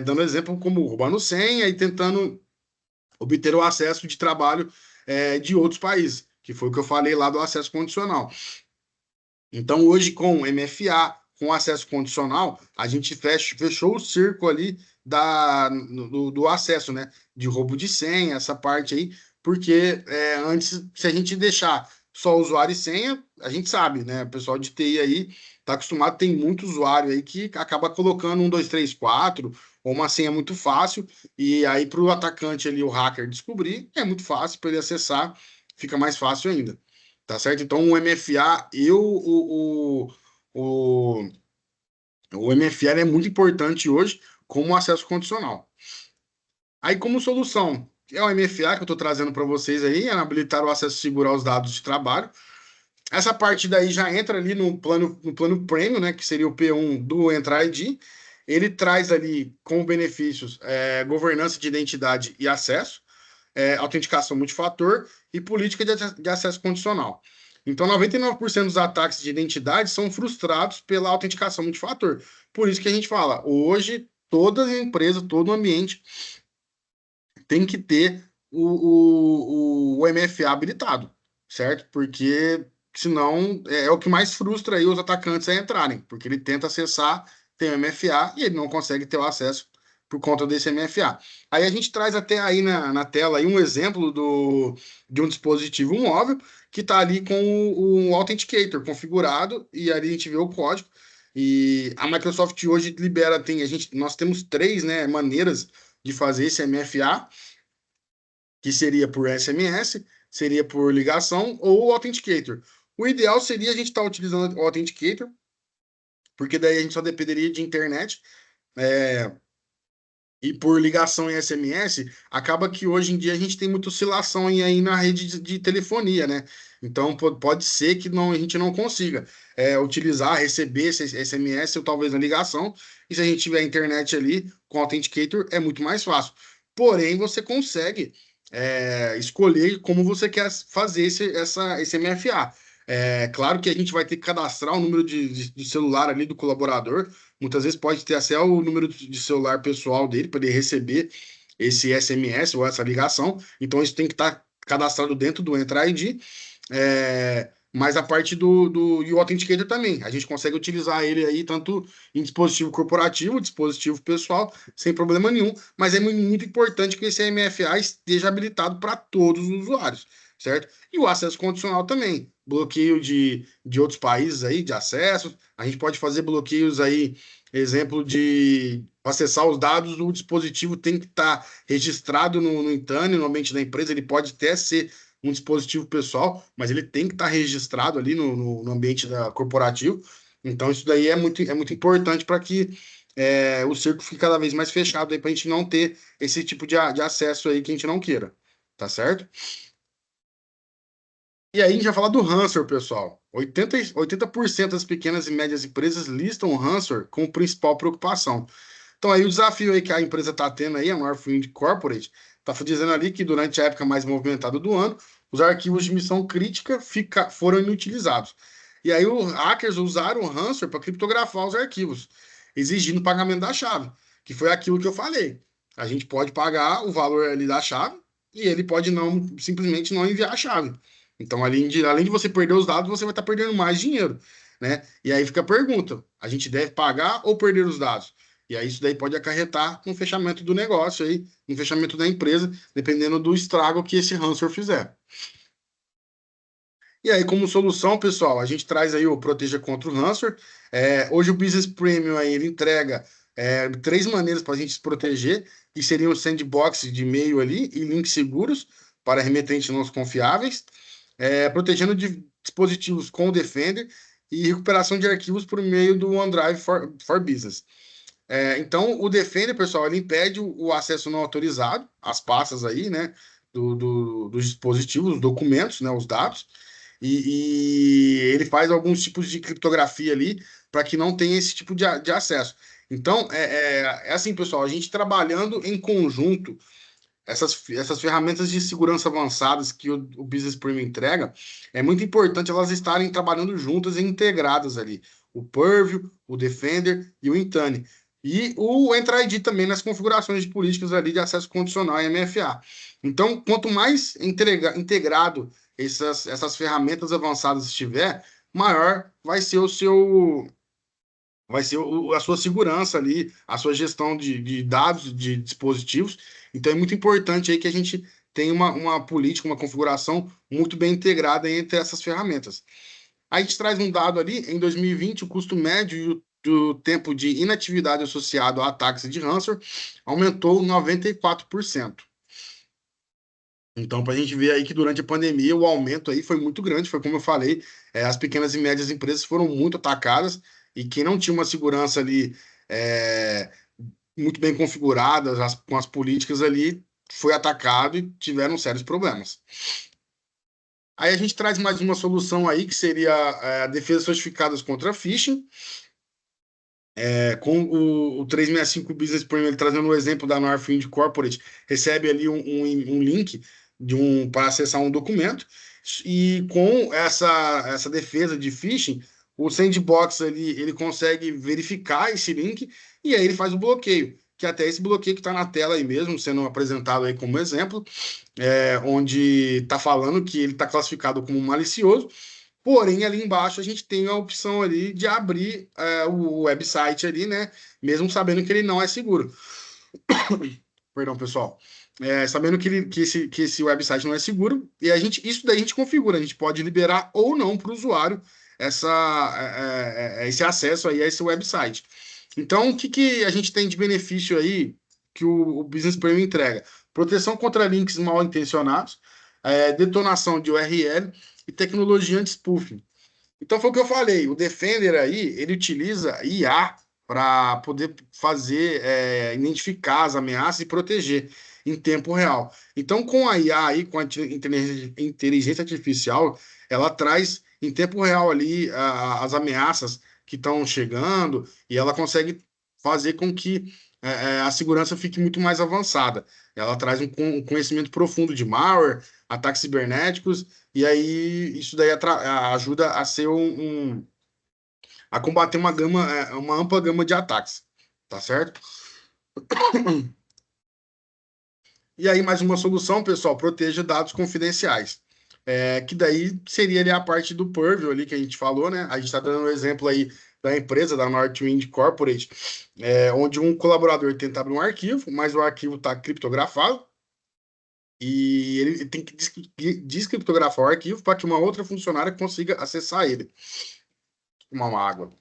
dando exemplo como roubando senha e tentando obter o acesso de trabalho de outros países, que foi o que eu falei lá do acesso condicional. Então, hoje, com MFA, com acesso condicional, a gente fechou o cerco ali do acesso, né? De roubo de senha, essa parte aí, porque antes, se a gente deixar só usuário e senha, a gente sabe, né? O pessoal de TI aí está acostumado, tem muito usuário aí que acaba colocando 1, 2, 3, 4 ou uma senha muito fácil, e aí para o atacante ali, o hacker, descobrir, é muito fácil para ele acessar, fica mais fácil ainda. Tá certo? Então, o MFA, o MFA é muito importante hoje como acesso condicional. Aí, como solução, é o MFA que eu estou trazendo para vocês aí, é habilitar o acesso seguro aos dados de trabalho. Essa parte daí já entra ali no plano premium, né, que seria o P1 do Entra ID. Ele traz ali como benefícios governança de identidade e acesso, autenticação multifator e política de acesso condicional. Então, 99% dos ataques de identidade são frustrados pela autenticação multifator. Por isso que a gente fala, hoje, toda empresa, todo ambiente tem que ter o MFA habilitado, certo? Porque senão é o que mais frustra aí os atacantes a entrarem, porque ele tenta acessar, tem o MFA e ele não consegue ter o acesso por conta desse MFA. Aí a gente traz até aí na tela aí um exemplo de um dispositivo móvel que está ali com o Authenticator configurado e ali a gente vê o código. E a Microsoft hoje libera, nós temos três, né, maneiras de fazer esse MFA, que seria por SMS, seria por ligação ou o Authenticator. O ideal seria a gente estar utilizando o Authenticator, porque daí a gente só dependeria de internet. É, e por ligação em SMS, acaba que hoje em dia a gente tem muita oscilação aí na rede de telefonia, né? Então pode ser que a gente não consiga utilizar, receber esse SMS ou talvez na ligação. E se a gente tiver internet ali com Authenticator, é muito mais fácil. Porém, você consegue escolher como você quer fazer esse MFA. Claro que a gente vai ter que cadastrar o número de celular ali do colaborador. Muitas vezes pode ter até o número de celular pessoal dele para ele receber esse SMS ou essa ligação. Então isso tem que estar cadastrado dentro do Entra ID. Mas a parte e o Authenticator também. A gente consegue utilizar ele aí tanto em dispositivo corporativo, dispositivo pessoal, sem problema nenhum. Mas é muito importante que esse MFA esteja habilitado para todos os usuários, certo? E o acesso condicional também. Bloqueio de outros países aí, de acesso. A gente pode fazer bloqueios aí, exemplo de acessar os dados do dispositivo tem que estar registrado no Intune, no ambiente da empresa. Ele pode até ser um dispositivo pessoal, mas ele tem que estar registrado ali no ambiente corporativo. Então, isso daí é muito importante para que o cerco fique cada vez mais fechado para a gente não ter esse tipo de acesso aí que a gente não queira. Tá certo? E aí a gente vai falar do ransomware, pessoal. 80% das pequenas e médias empresas listam o ransomware como principal preocupação. Então aí o desafio aí que a empresa está tendo aí, a Northwind Corporate, está dizendo ali que durante a época mais movimentada do ano, os arquivos de missão crítica foram inutilizados. E aí os hackers usaram o ransomware para criptografar os arquivos, exigindo pagamento da chave, que foi aquilo que eu falei. A gente pode pagar o valor ali da chave e ele pode simplesmente não enviar a chave. Então, além de você perder os dados, você vai estar perdendo mais dinheiro, né? E aí fica a pergunta: a gente deve pagar ou perder os dados? E aí isso daí pode acarretar no fechamento do negócio aí, no fechamento da empresa, dependendo do estrago que esse ransomware fizer. E aí, como solução, pessoal, a gente traz aí o Proteja contra o Ransomware. Hoje o Business Premium aí, ele entrega três maneiras para a gente se proteger, que seriam o sandbox de e-mail ali e links seguros para remetentes não confiáveis, protegendo de dispositivos com o Defender e recuperação de arquivos por meio do OneDrive for Business. Então, o Defender, pessoal, ele impede o acesso não autorizado às pastas aí, né, dos dispositivos, os documentos, né, os dados, e ele faz alguns tipos de criptografia ali para que não tenha esse tipo de acesso. Então, é assim, pessoal, a gente trabalhando em conjunto, essas ferramentas de segurança avançadas que o Business Premium entrega, é muito importante elas estarem trabalhando juntas e integradas ali. O Purview, o Defender e o Intune. E o Entra ID também nas configurações de políticas ali de acesso condicional e MFA. Então, quanto mais integrado essas ferramentas avançadas estiver, maior vai ser a sua segurança ali, a sua gestão de dados, de dispositivos. Então é muito importante aí que a gente tenha uma política, uma configuração muito bem integrada entre essas ferramentas. Aí a gente traz um dado ali, em 2020, o custo médio do tempo de inatividade associado a ataques de ransomware aumentou 94%. Então, para a gente ver aí que durante a pandemia o aumento aí foi muito grande, foi como eu falei, as pequenas e médias empresas foram muito atacadas e quem não tinha uma segurança ali é, muito bem configurada, com as políticas ali, foi atacado e tiveram sérios problemas. Aí a gente traz mais uma solução aí, que seria a defesa certificadas contra phishing, com o 365 Business Premium, ele trazendo o exemplo da Northwind Corporate, recebe ali um link para acessar um documento, e com essa defesa de phishing, o sandbox ali, ele consegue verificar esse link, e aí ele faz o bloqueio, que até esse bloqueio que está na tela aí mesmo, sendo apresentado aí como exemplo, onde está falando que ele está classificado como malicioso. Porém, ali embaixo a gente tem a opção ali de abrir o website ali, né? Mesmo sabendo que ele não é seguro. Perdão, pessoal. Sabendo que esse website não é seguro, e isso daí a gente configura, a gente pode liberar ou não para o usuário esse acesso aí a esse website. Então, o que a gente tem de benefício aí que o Business Premium entrega? Proteção contra links mal intencionados, detonação de URL e tecnologia anti-spoofing. Então foi o que eu falei, o Defender aí, ele utiliza IA para poder identificar as ameaças e proteger em tempo real. Então com a IA aí, com a inteligência artificial, ela traz em tempo real ali as ameaças que estão chegando e ela consegue fazer com que a segurança fique muito mais avançada. Ela traz um conhecimento profundo de malware, ataques cibernéticos, e aí isso daí ajuda a ser a combater uma ampla gama de ataques, tá certo? E aí mais uma solução, pessoal, proteja dados confidenciais. Que daí seria ali a parte do Purview ali que a gente falou, né? A gente está dando um exemplo aí da empresa, da Northwind Corporate, onde um colaborador tenta abrir um arquivo, mas o arquivo está criptografado, e ele tem que descriptografar o arquivo para que uma outra funcionária consiga acessar ele. Tomar uma água.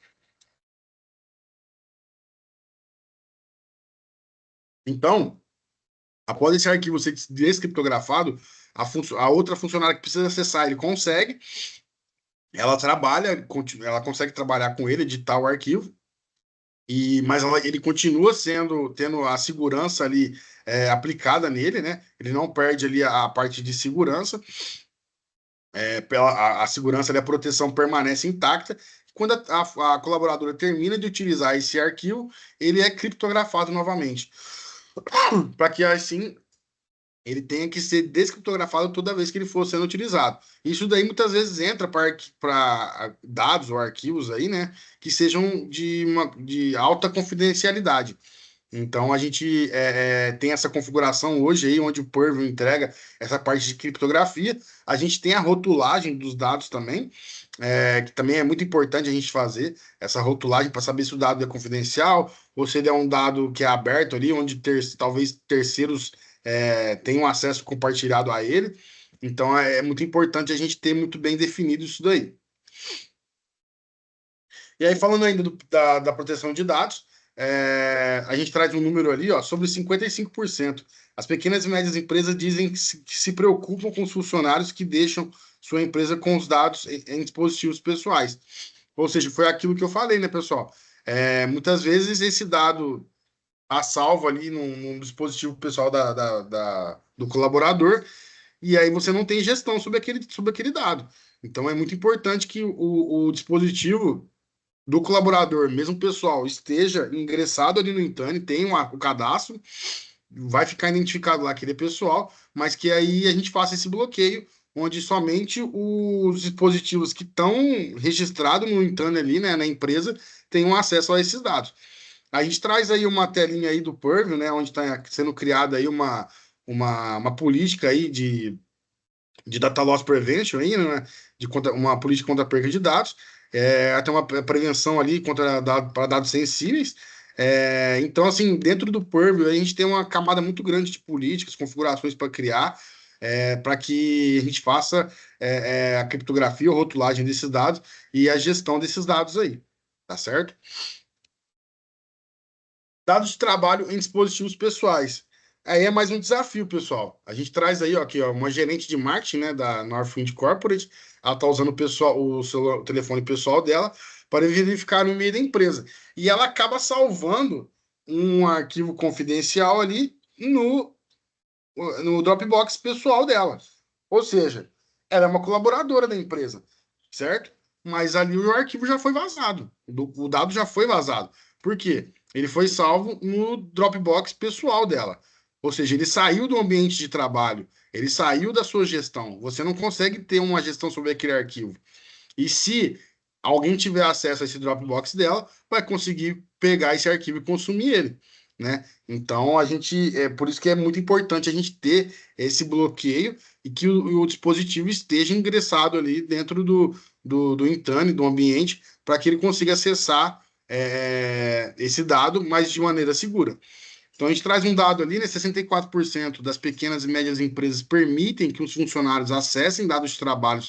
Então, após esse arquivo ser descriptografado, a outra funcionária que precisa acessar ele consegue, ela consegue trabalhar com ele, editar o arquivo, mas ele continua tendo a segurança ali aplicada nele, né? Ele não perde ali a parte de segurança, a segurança ali, a proteção permanece intacta. Quando a colaboradora termina de utilizar esse arquivo, ele é criptografado novamente, para que assim ele tenha que ser descriptografado toda vez que ele for sendo utilizado. Isso daí muitas vezes entra para dados ou arquivos aí, né, que sejam de alta confidencialidade. Então a gente tem essa configuração hoje aí, onde o Purview entrega essa parte de criptografia. A gente tem a rotulagem dos dados também, que também é muito importante a gente fazer essa rotulagem para saber se o dado é confidencial ou se ele é um dado que é aberto ali, onde talvez terceiros tenham acesso compartilhado a ele. Então é muito importante a gente ter muito bem definido isso daí. E aí, falando ainda da proteção de dados, a gente traz um número ali, ó, sobre 55%. As pequenas e médias empresas dizem que se preocupam com os funcionários que deixam sua empresa com os dados em dispositivos pessoais. Ou seja, foi aquilo que eu falei, né, pessoal? Muitas vezes esse dado está salvo ali num dispositivo pessoal do colaborador, e aí você não tem gestão sobre aquele dado. Então é muito importante que o dispositivo do colaborador, mesmo pessoal, esteja ingressado ali no Intune, tem o cadastro, vai ficar identificado lá que ele é pessoal, mas que aí a gente faça esse bloqueio, onde somente os dispositivos que estão registrados no Intune ali, né, na empresa, tenham acesso a esses dados. A gente traz aí uma telinha aí do Purview, né, onde está sendo criada aí uma política aí de data loss prevention aí, né? Uma política contra a perda de dados, até uma prevenção ali para dados sensíveis. Então, assim, dentro do Purview, a gente tem uma camada muito grande de políticas, configurações para criar, para que a gente faça a criptografia ou rotulagem desses dados e a gestão desses dados aí, tá certo? Dados de trabalho em dispositivos pessoais. Aí é mais um desafio, pessoal. A gente traz aí, ó, aqui, ó, uma gerente de marketing, né, da Northwind Corporate. Ela está usando o telefone pessoal dela para verificar o e-mail da empresa. E ela acaba salvando um arquivo confidencial ali no Dropbox pessoal dela. Ou seja, ela é uma colaboradora da empresa, certo? Mas ali o arquivo já foi vazado. O dado já foi vazado. Por quê? Ele foi salvo no Dropbox pessoal dela. Ou seja, ele saiu do ambiente de trabalho, ele saiu da sua gestão. Você não consegue ter uma gestão sobre aquele arquivo. E se alguém tiver acesso a esse Dropbox dela, vai conseguir pegar esse arquivo e consumir ele, né? Então por isso que é muito importante a gente ter esse bloqueio e que o dispositivo esteja ingressado ali dentro do Intune, do ambiente, para que ele consiga acessar esse dado, mas de maneira segura. Então a gente traz um dado ali, né? 64% das pequenas e médias empresas permitem que os funcionários acessem dados de trabalho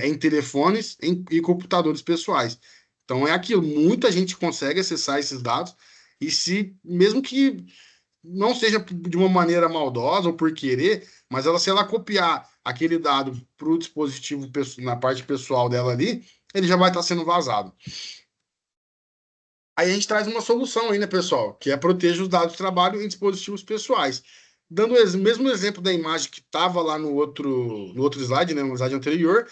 em telefones e computadores pessoais. Então é aquilo, muita gente consegue acessar esses dados, e se, mesmo que não seja de uma maneira maldosa ou por querer, mas se ela copiar aquele dado para o dispositivo na parte pessoal dela ali, ele já vai estar sendo vazado. Aí a gente traz uma solução aí, né, pessoal? Que é proteger os dados de trabalho em dispositivos pessoais. Dando o mesmo exemplo da imagem que estava lá no outro slide, né, no slide anterior,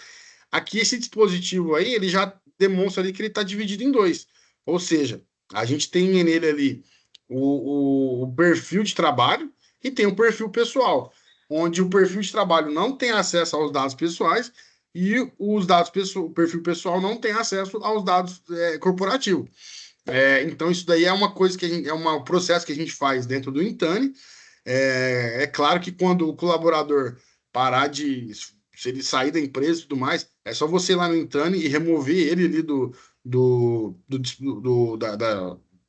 aqui esse dispositivo aí, ele já demonstra ali que ele está dividido em dois. Ou seja, a gente tem nele ali o perfil de trabalho e tem o perfil pessoal, onde o perfil de trabalho não tem acesso aos dados pessoais e o perfil pessoal não tem acesso aos dados corporativos. Então, isso daí é uma coisa um processo que a gente faz dentro do Intune. É claro que quando o colaborador parar se ele sair da empresa e tudo mais, é só você ir lá no Intune e remover ele ali do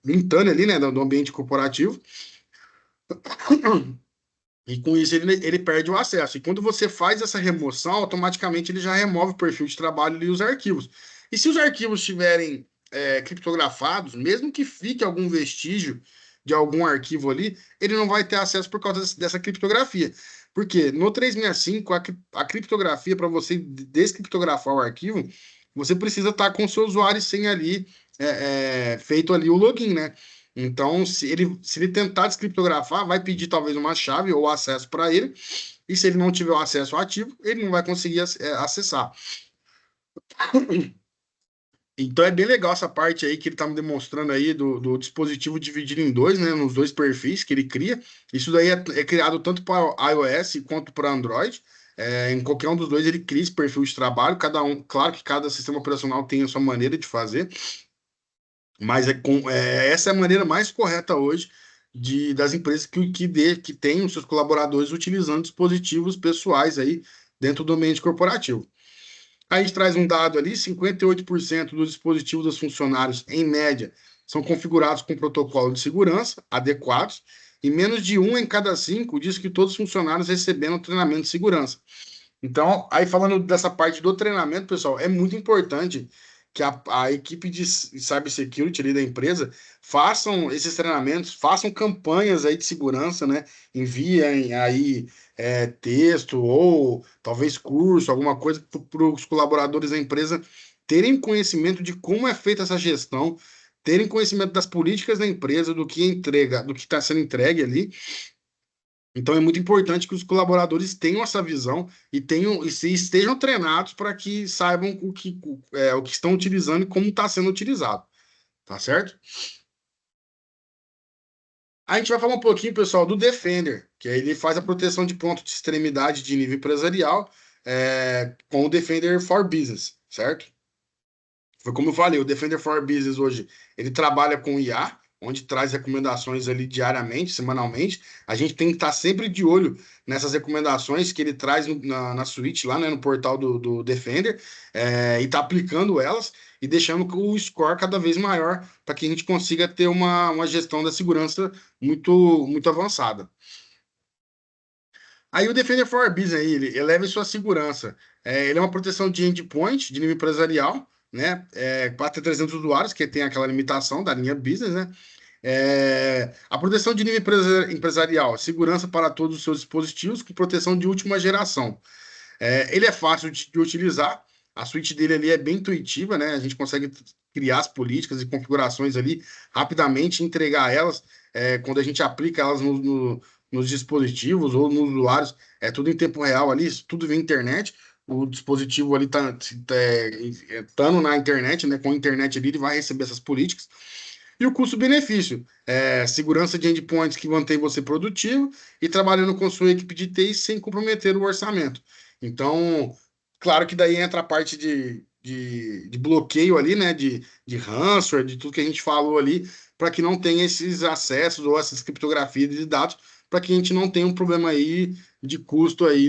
Intune ali, né, do ambiente corporativo, e com isso ele perde o acesso. E quando você faz essa remoção, automaticamente ele já remove o perfil de trabalho e os arquivos. E se os arquivos estiverem criptografados, mesmo que fique algum vestígio de algum arquivo ali, ele não vai ter acesso por causa dessa criptografia. Porque no 365, a criptografia, para você descriptografar o arquivo, você precisa estar com o seu usuário sem ali feito ali o login, né? Então, se ele tentar descriptografar, vai pedir talvez uma chave ou acesso para ele, e se ele não tiver o acesso ativo, ele não vai conseguir acessar. Então é bem legal essa parte aí que ele está me demonstrando aí do dispositivo dividido em dois, né? Nos dois perfis que ele cria. Isso daí é criado tanto para iOS quanto para Android. Em qualquer um dos dois ele cria esse perfil de trabalho. Claro que cada sistema operacional tem a sua maneira de fazer, mas essa é a maneira mais correta hoje das empresas que têm os seus colaboradores utilizando dispositivos pessoais aí dentro do ambiente corporativo. A gente traz um dado ali: 58% dos dispositivos dos funcionários, em média, são configurados com protocolo de segurança adequados, e menos de um em cada cinco diz que todos os funcionários receberam treinamento de segurança. Então, aí falando dessa parte do treinamento, pessoal, é muito importante que a equipe de cybersecurity ali da empresa façam esses treinamentos, façam campanhas aí de segurança, né? Enviem aí texto ou talvez curso, alguma coisa para os colaboradores da empresa terem conhecimento de como é feita essa gestão, terem conhecimento das políticas da empresa, do que entrega, do que está sendo entregue ali. Então é muito importante que os colaboradores tenham essa visão e estejam treinados para que saibam o que estão utilizando e como está sendo utilizado, tá certo? A gente vai falar um pouquinho, pessoal, do Defender, que aí ele faz a proteção de ponto de extremidade de nível empresarial com o Defender for Business, certo? Foi como eu falei, o Defender for Business hoje, ele trabalha com IA, onde traz recomendações ali diariamente, semanalmente. A gente tem que estar sempre de olho nessas recomendações que ele traz na suíte, lá, né, no portal do Defender, e está aplicando elas e deixando o score cada vez maior para que a gente consiga ter uma gestão da segurança muito avançada. Aí o Defender for Business aí, ele eleva sua segurança. Ele é uma proteção de endpoint de nível empresarial, né? Para ter 300 usuários, que tem aquela limitação da linha business, né? A proteção de nível empresarial, segurança para todos os seus dispositivos com proteção de última geração. Ele é fácil de utilizar, a suíte dele ali é bem intuitiva, né? A gente consegue criar as políticas e configurações ali rapidamente, entregar elas quando a gente aplica elas nos dispositivos ou nos usuários, é tudo em tempo real ali, tudo via internet. O dispositivo ali estando na internet, né? Com a internet ali, ele vai receber essas políticas. E o custo-benefício, segurança de endpoints que mantém você produtivo e trabalhando com sua equipe de TI sem comprometer o orçamento. Então, claro que daí entra a parte de bloqueio ali, né? De ransomware, de tudo que a gente falou ali, para que não tenha esses acessos ou essas criptografias de dados, para que a gente não tenha um problema aí de custo aí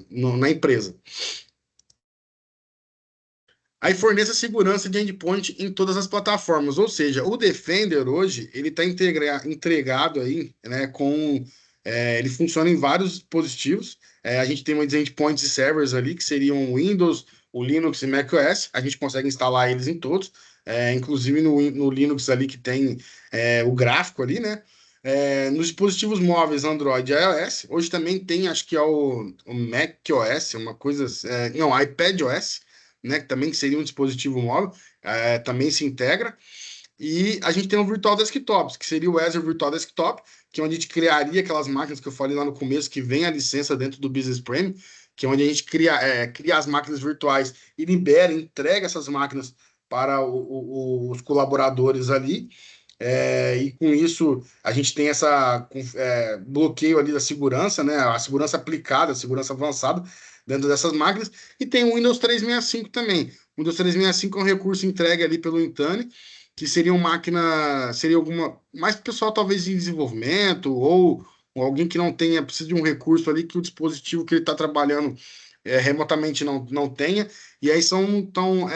na empresa. Aí forneça segurança de endpoint em todas as plataformas, ou seja, o Defender hoje ele está entregado aí, né, ele funciona em vários dispositivos. A gente tem muitos endpoints e servers ali que seriam o Windows, o Linux e macOS. A gente consegue instalar eles em todos, inclusive no Linux ali que tem o gráfico ali, né? Nos dispositivos móveis Android e iOS, hoje também tem, acho que é o macOS, uma coisa, não, iPadOS, né, que também seria um dispositivo móvel, também se integra. E a gente tem o Virtual Desktops, que seria o Azure Virtual Desktop, que é onde a gente criaria aquelas máquinas que eu falei lá no começo, que vem a licença dentro do Business Premium, que é onde a gente cria as máquinas virtuais e entrega essas máquinas para os colaboradores ali. E com isso a gente tem essa bloqueio ali da segurança, né? A segurança aplicada, a segurança avançada dentro dessas máquinas. E tem o Windows 365 também. O Windows 365 é um recurso entregue ali pelo Intune, que seria uma máquina, seria alguma mais pessoal talvez em desenvolvimento ou alguém que não tenha, precisa de um recurso ali que o dispositivo que ele está trabalhando remotamente não tenha. E aí são então,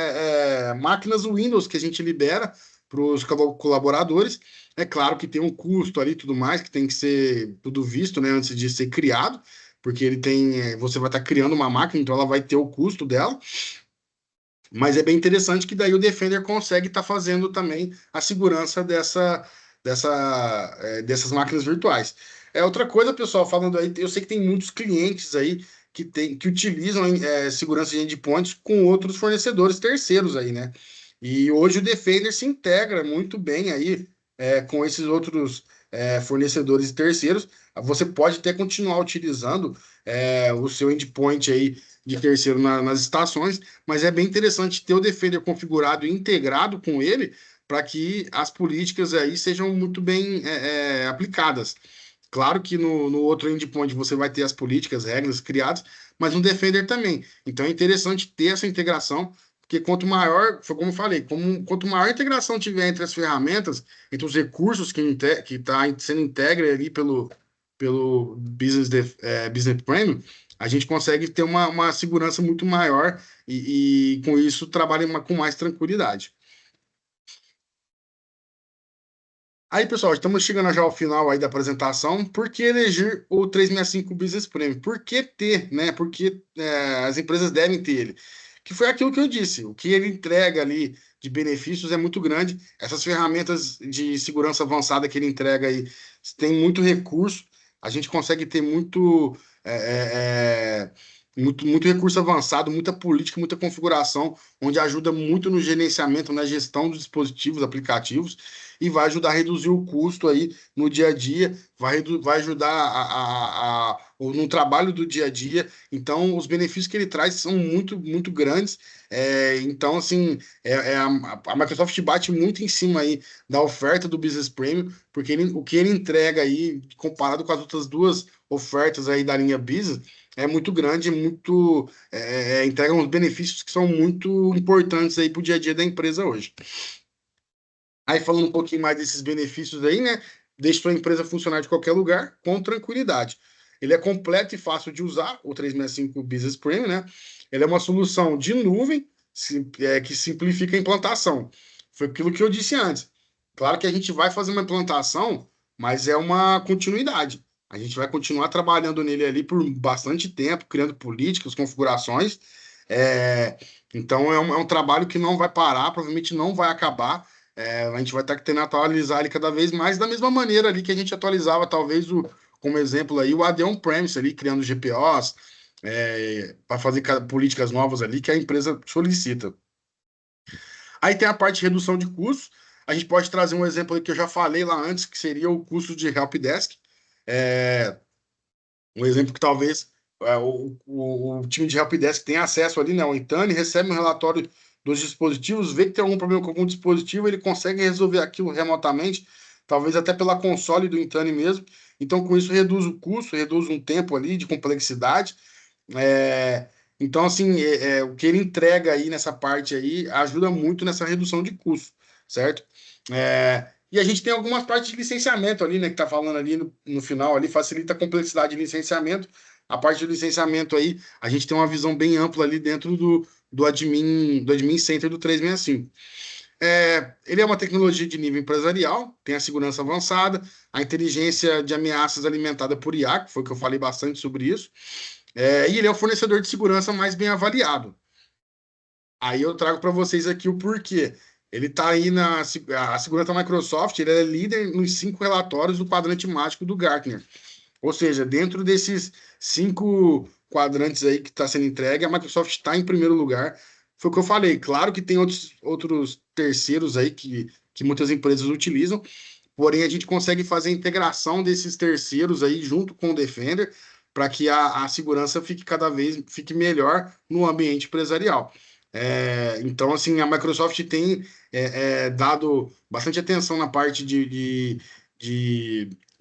máquinas Windows que a gente libera para os colaboradores. É claro que tem um custo ali e tudo mais, que tem que ser tudo visto, né, antes de ser criado, porque ele tem, você vai estar criando uma máquina, então ela vai ter o custo dela. Mas é bem interessante que daí o Defender consegue estar fazendo também a segurança dessas máquinas virtuais. Outra coisa, pessoal, falando aí, eu sei que tem muitos clientes aí que utilizam segurança de endpoints com outros fornecedores terceiros aí, né? E hoje o Defender se integra muito bem aí com esses outros fornecedores terceiros. Você pode até continuar utilizando o seu endpoint aí de terceiro nas estações, mas é bem interessante ter o Defender configurado e integrado com ele para que as políticas aí sejam muito bem aplicadas. Claro que no outro endpoint você vai ter as políticas, regras criadas, mas no Defender também. Então é interessante ter essa integração porque quanto maior, foi como eu falei, quanto maior a integração tiver entre as ferramentas, entre os recursos que está sendo entregue ali pelo Business Premium, a gente consegue ter uma segurança muito maior e com isso trabalha com mais tranquilidade. Aí, pessoal, estamos chegando já ao final aí da apresentação. Por que eleger o 365 Business Premium? Por que ter, né? Por que as empresas devem ter ele? Que foi aquilo que eu disse. O que ele entrega ali de benefícios é muito grande. Essas ferramentas de segurança avançada que ele entrega aí tem muito recurso. A gente consegue ter muito recurso avançado, muita política, muita configuração, onde ajuda muito no gerenciamento, na gestão dos dispositivos, aplicativos e vai ajudar a reduzir o custo aí no dia a dia, vai ajudar no trabalho do dia a dia. Então, os benefícios que ele traz são muito, muito grandes. Então, assim, a Microsoft bate muito em cima aí da oferta do Business Premium, porque o que ele entrega aí, comparado com as outras duas ofertas aí da linha Business, é muito grande, entrega uns benefícios que são muito importantes aí para o dia a dia da empresa hoje. Aí falando um pouquinho mais desses benefícios aí, né? Deixa sua empresa funcionar de qualquer lugar com tranquilidade. Ele é completo e fácil de usar, o 365 Business Premium, né? Ele é uma solução de nuvem que simplifica a implantação. Foi aquilo que eu disse antes. Claro que a gente vai fazer uma implantação, mas é uma continuidade. A gente vai continuar trabalhando nele ali por bastante tempo, criando políticas, configurações. Então é um trabalho que não vai parar, provavelmente não vai acabar. A gente vai estar tendo que atualizar ele cada vez mais, da mesma maneira ali que a gente atualizava, talvez, como exemplo aí, o AD On-Premise ali, criando GPOs, para fazer políticas novas ali que a empresa solicita. Aí tem a parte de redução de custos. A gente pode trazer um exemplo aí que eu já falei lá antes, que seria o custo de helpdesk. É, um exemplo que talvez o time de helpdesk tenha acesso ali, né? O Intune recebe um relatório dos dispositivos, vê que tem algum problema com algum dispositivo, ele consegue resolver aquilo remotamente, talvez até pela console do Intune mesmo. Então, com isso, reduz o custo, reduz um tempo ali de complexidade. É, então, assim, o que ele entrega aí nessa parte aí ajuda muito nessa redução de custo, certo? E a gente tem algumas partes de licenciamento ali, né, que tá falando ali no final ali, facilita a complexidade de licenciamento. A parte de licenciamento aí, a gente tem uma visão bem ampla ali dentro do admin Center do 365. Ele é uma tecnologia de nível empresarial, tem a segurança avançada, a inteligência de ameaças alimentada por IA, que foi o que eu falei bastante sobre isso. E ele é o fornecedor de segurança mais bem avaliado. Aí eu trago para vocês aqui o porquê. Ele está aí a segurança da Microsoft, ele é líder nos 5 relatórios do quadrante mágico do Gartner. Ou seja, dentro desses 5 quadrantes aí que está sendo entregue, a Microsoft está em primeiro lugar. Foi o que eu falei. Claro que tem outros terceiros aí que muitas empresas utilizam, porém a gente consegue fazer a integração desses terceiros aí junto com o Defender para que a segurança fique melhor no ambiente empresarial. Então, assim, a Microsoft tem dado bastante atenção na parte de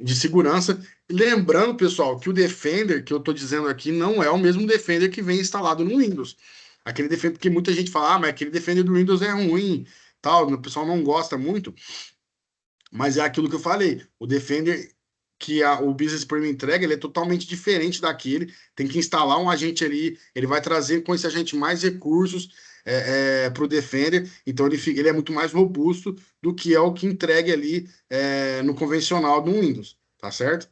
segurança. Lembrando, pessoal, que o Defender que eu estou dizendo aqui não é o mesmo Defender que vem instalado no Windows. Aquele Defender, porque muita gente fala, mas aquele Defender do Windows é ruim, tal, o pessoal não gosta muito. Mas é aquilo que eu falei, o Defender o Business Premium entrega, ele é totalmente diferente daquele. Tem que instalar um agente ali, ele vai trazer com esse agente mais recursos para o Defender, então ele é muito mais robusto do que é o que entregue ali no convencional do Windows, tá certo?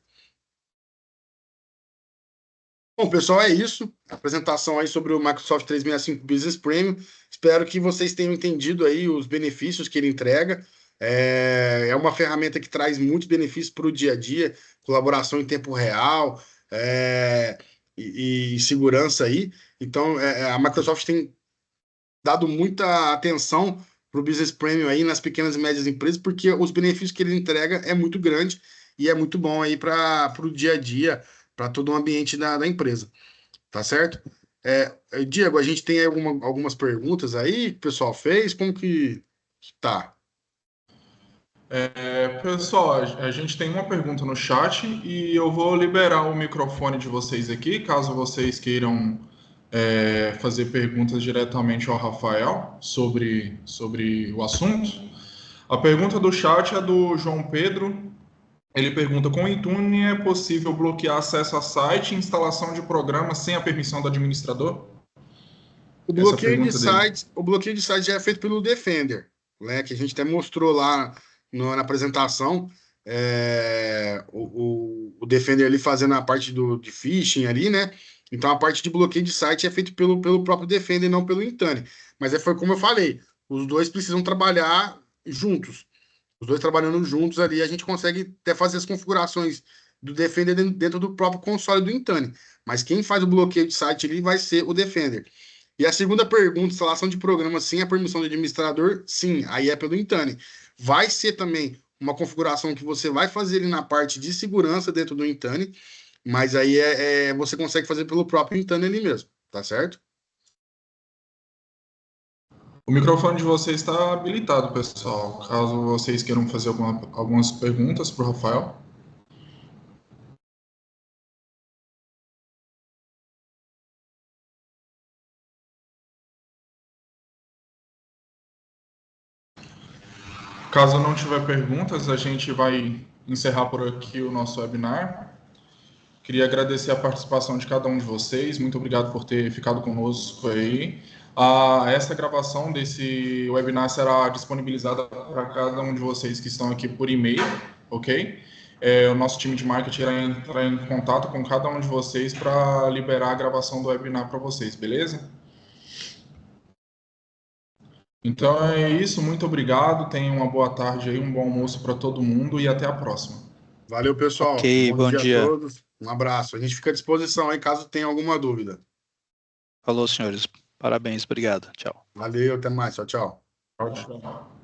Bom, pessoal, é isso. Apresentação aí sobre o Microsoft 365 Business Premium. Espero que vocês tenham entendido aí os benefícios que ele entrega. É uma ferramenta que traz muitos benefícios para o dia a dia, colaboração em tempo real, e segurança aí. Então, a Microsoft tem dado muita atenção para o Business Premium aí nas pequenas e médias empresas, porque os benefícios que ele entrega é muito grande e é muito bom aí para o dia a dia, para todo o ambiente da empresa. Tá certo? Diego, a gente tem aí algumas perguntas aí que o pessoal fez. Como que tá? Pessoal, a gente tem uma pergunta no chat e eu vou liberar o microfone de vocês aqui, caso vocês queiram fazer perguntas diretamente ao Rafael sobre o assunto. A pergunta do chat é do João Pedro. Ele pergunta: com o Intune é possível bloquear acesso a site e instalação de programa sem a permissão do administrador? O Essa é a bloqueio de pergunta dele. sites, o bloqueio de sites já é feito pelo Defender, né? Que a gente até mostrou lá na apresentação. O Defender ali fazendo a parte de phishing ali, né? Então a parte de bloqueio de site é feito pelo próprio Defender, não pelo Intune. Mas foi como eu falei, os dois precisam trabalhar juntos. Os dois trabalhando juntos ali, a gente consegue até fazer as configurações do Defender dentro do próprio console do Intune. Mas quem faz o bloqueio de site ali vai ser o Defender. E a segunda pergunta, instalação de programa sem a permissão do administrador, sim, aí é pelo Intune. Vai ser também uma configuração que você vai fazer ali na parte de segurança dentro do Intune, mas aí você consegue fazer pelo próprio Intune ali mesmo, tá certo? O microfone de vocês está habilitado, pessoal. Caso vocês queiram fazer algumas perguntas para o Rafael. Caso não tiver perguntas, a gente vai encerrar por aqui o nosso webinar. Queria agradecer a participação de cada um de vocês. Muito obrigado por ter ficado conosco aí. Essa gravação desse webinar será disponibilizada para cada um de vocês que estão aqui por e-mail, ok? O nosso time de marketing irá entrar em contato com cada um de vocês para liberar a gravação do webinar para vocês, beleza? Então é isso, muito obrigado. Tenham uma boa tarde aí, um bom almoço para todo mundo e até a próxima. Valeu, pessoal. Ok, Bom bom dia a dia. todos. Um abraço. A gente fica à disposição aí caso tenha alguma dúvida. Falou, senhores. Parabéns, obrigado. Tchau. Valeu, até mais. Tchau, tchau. Tchau, tchau.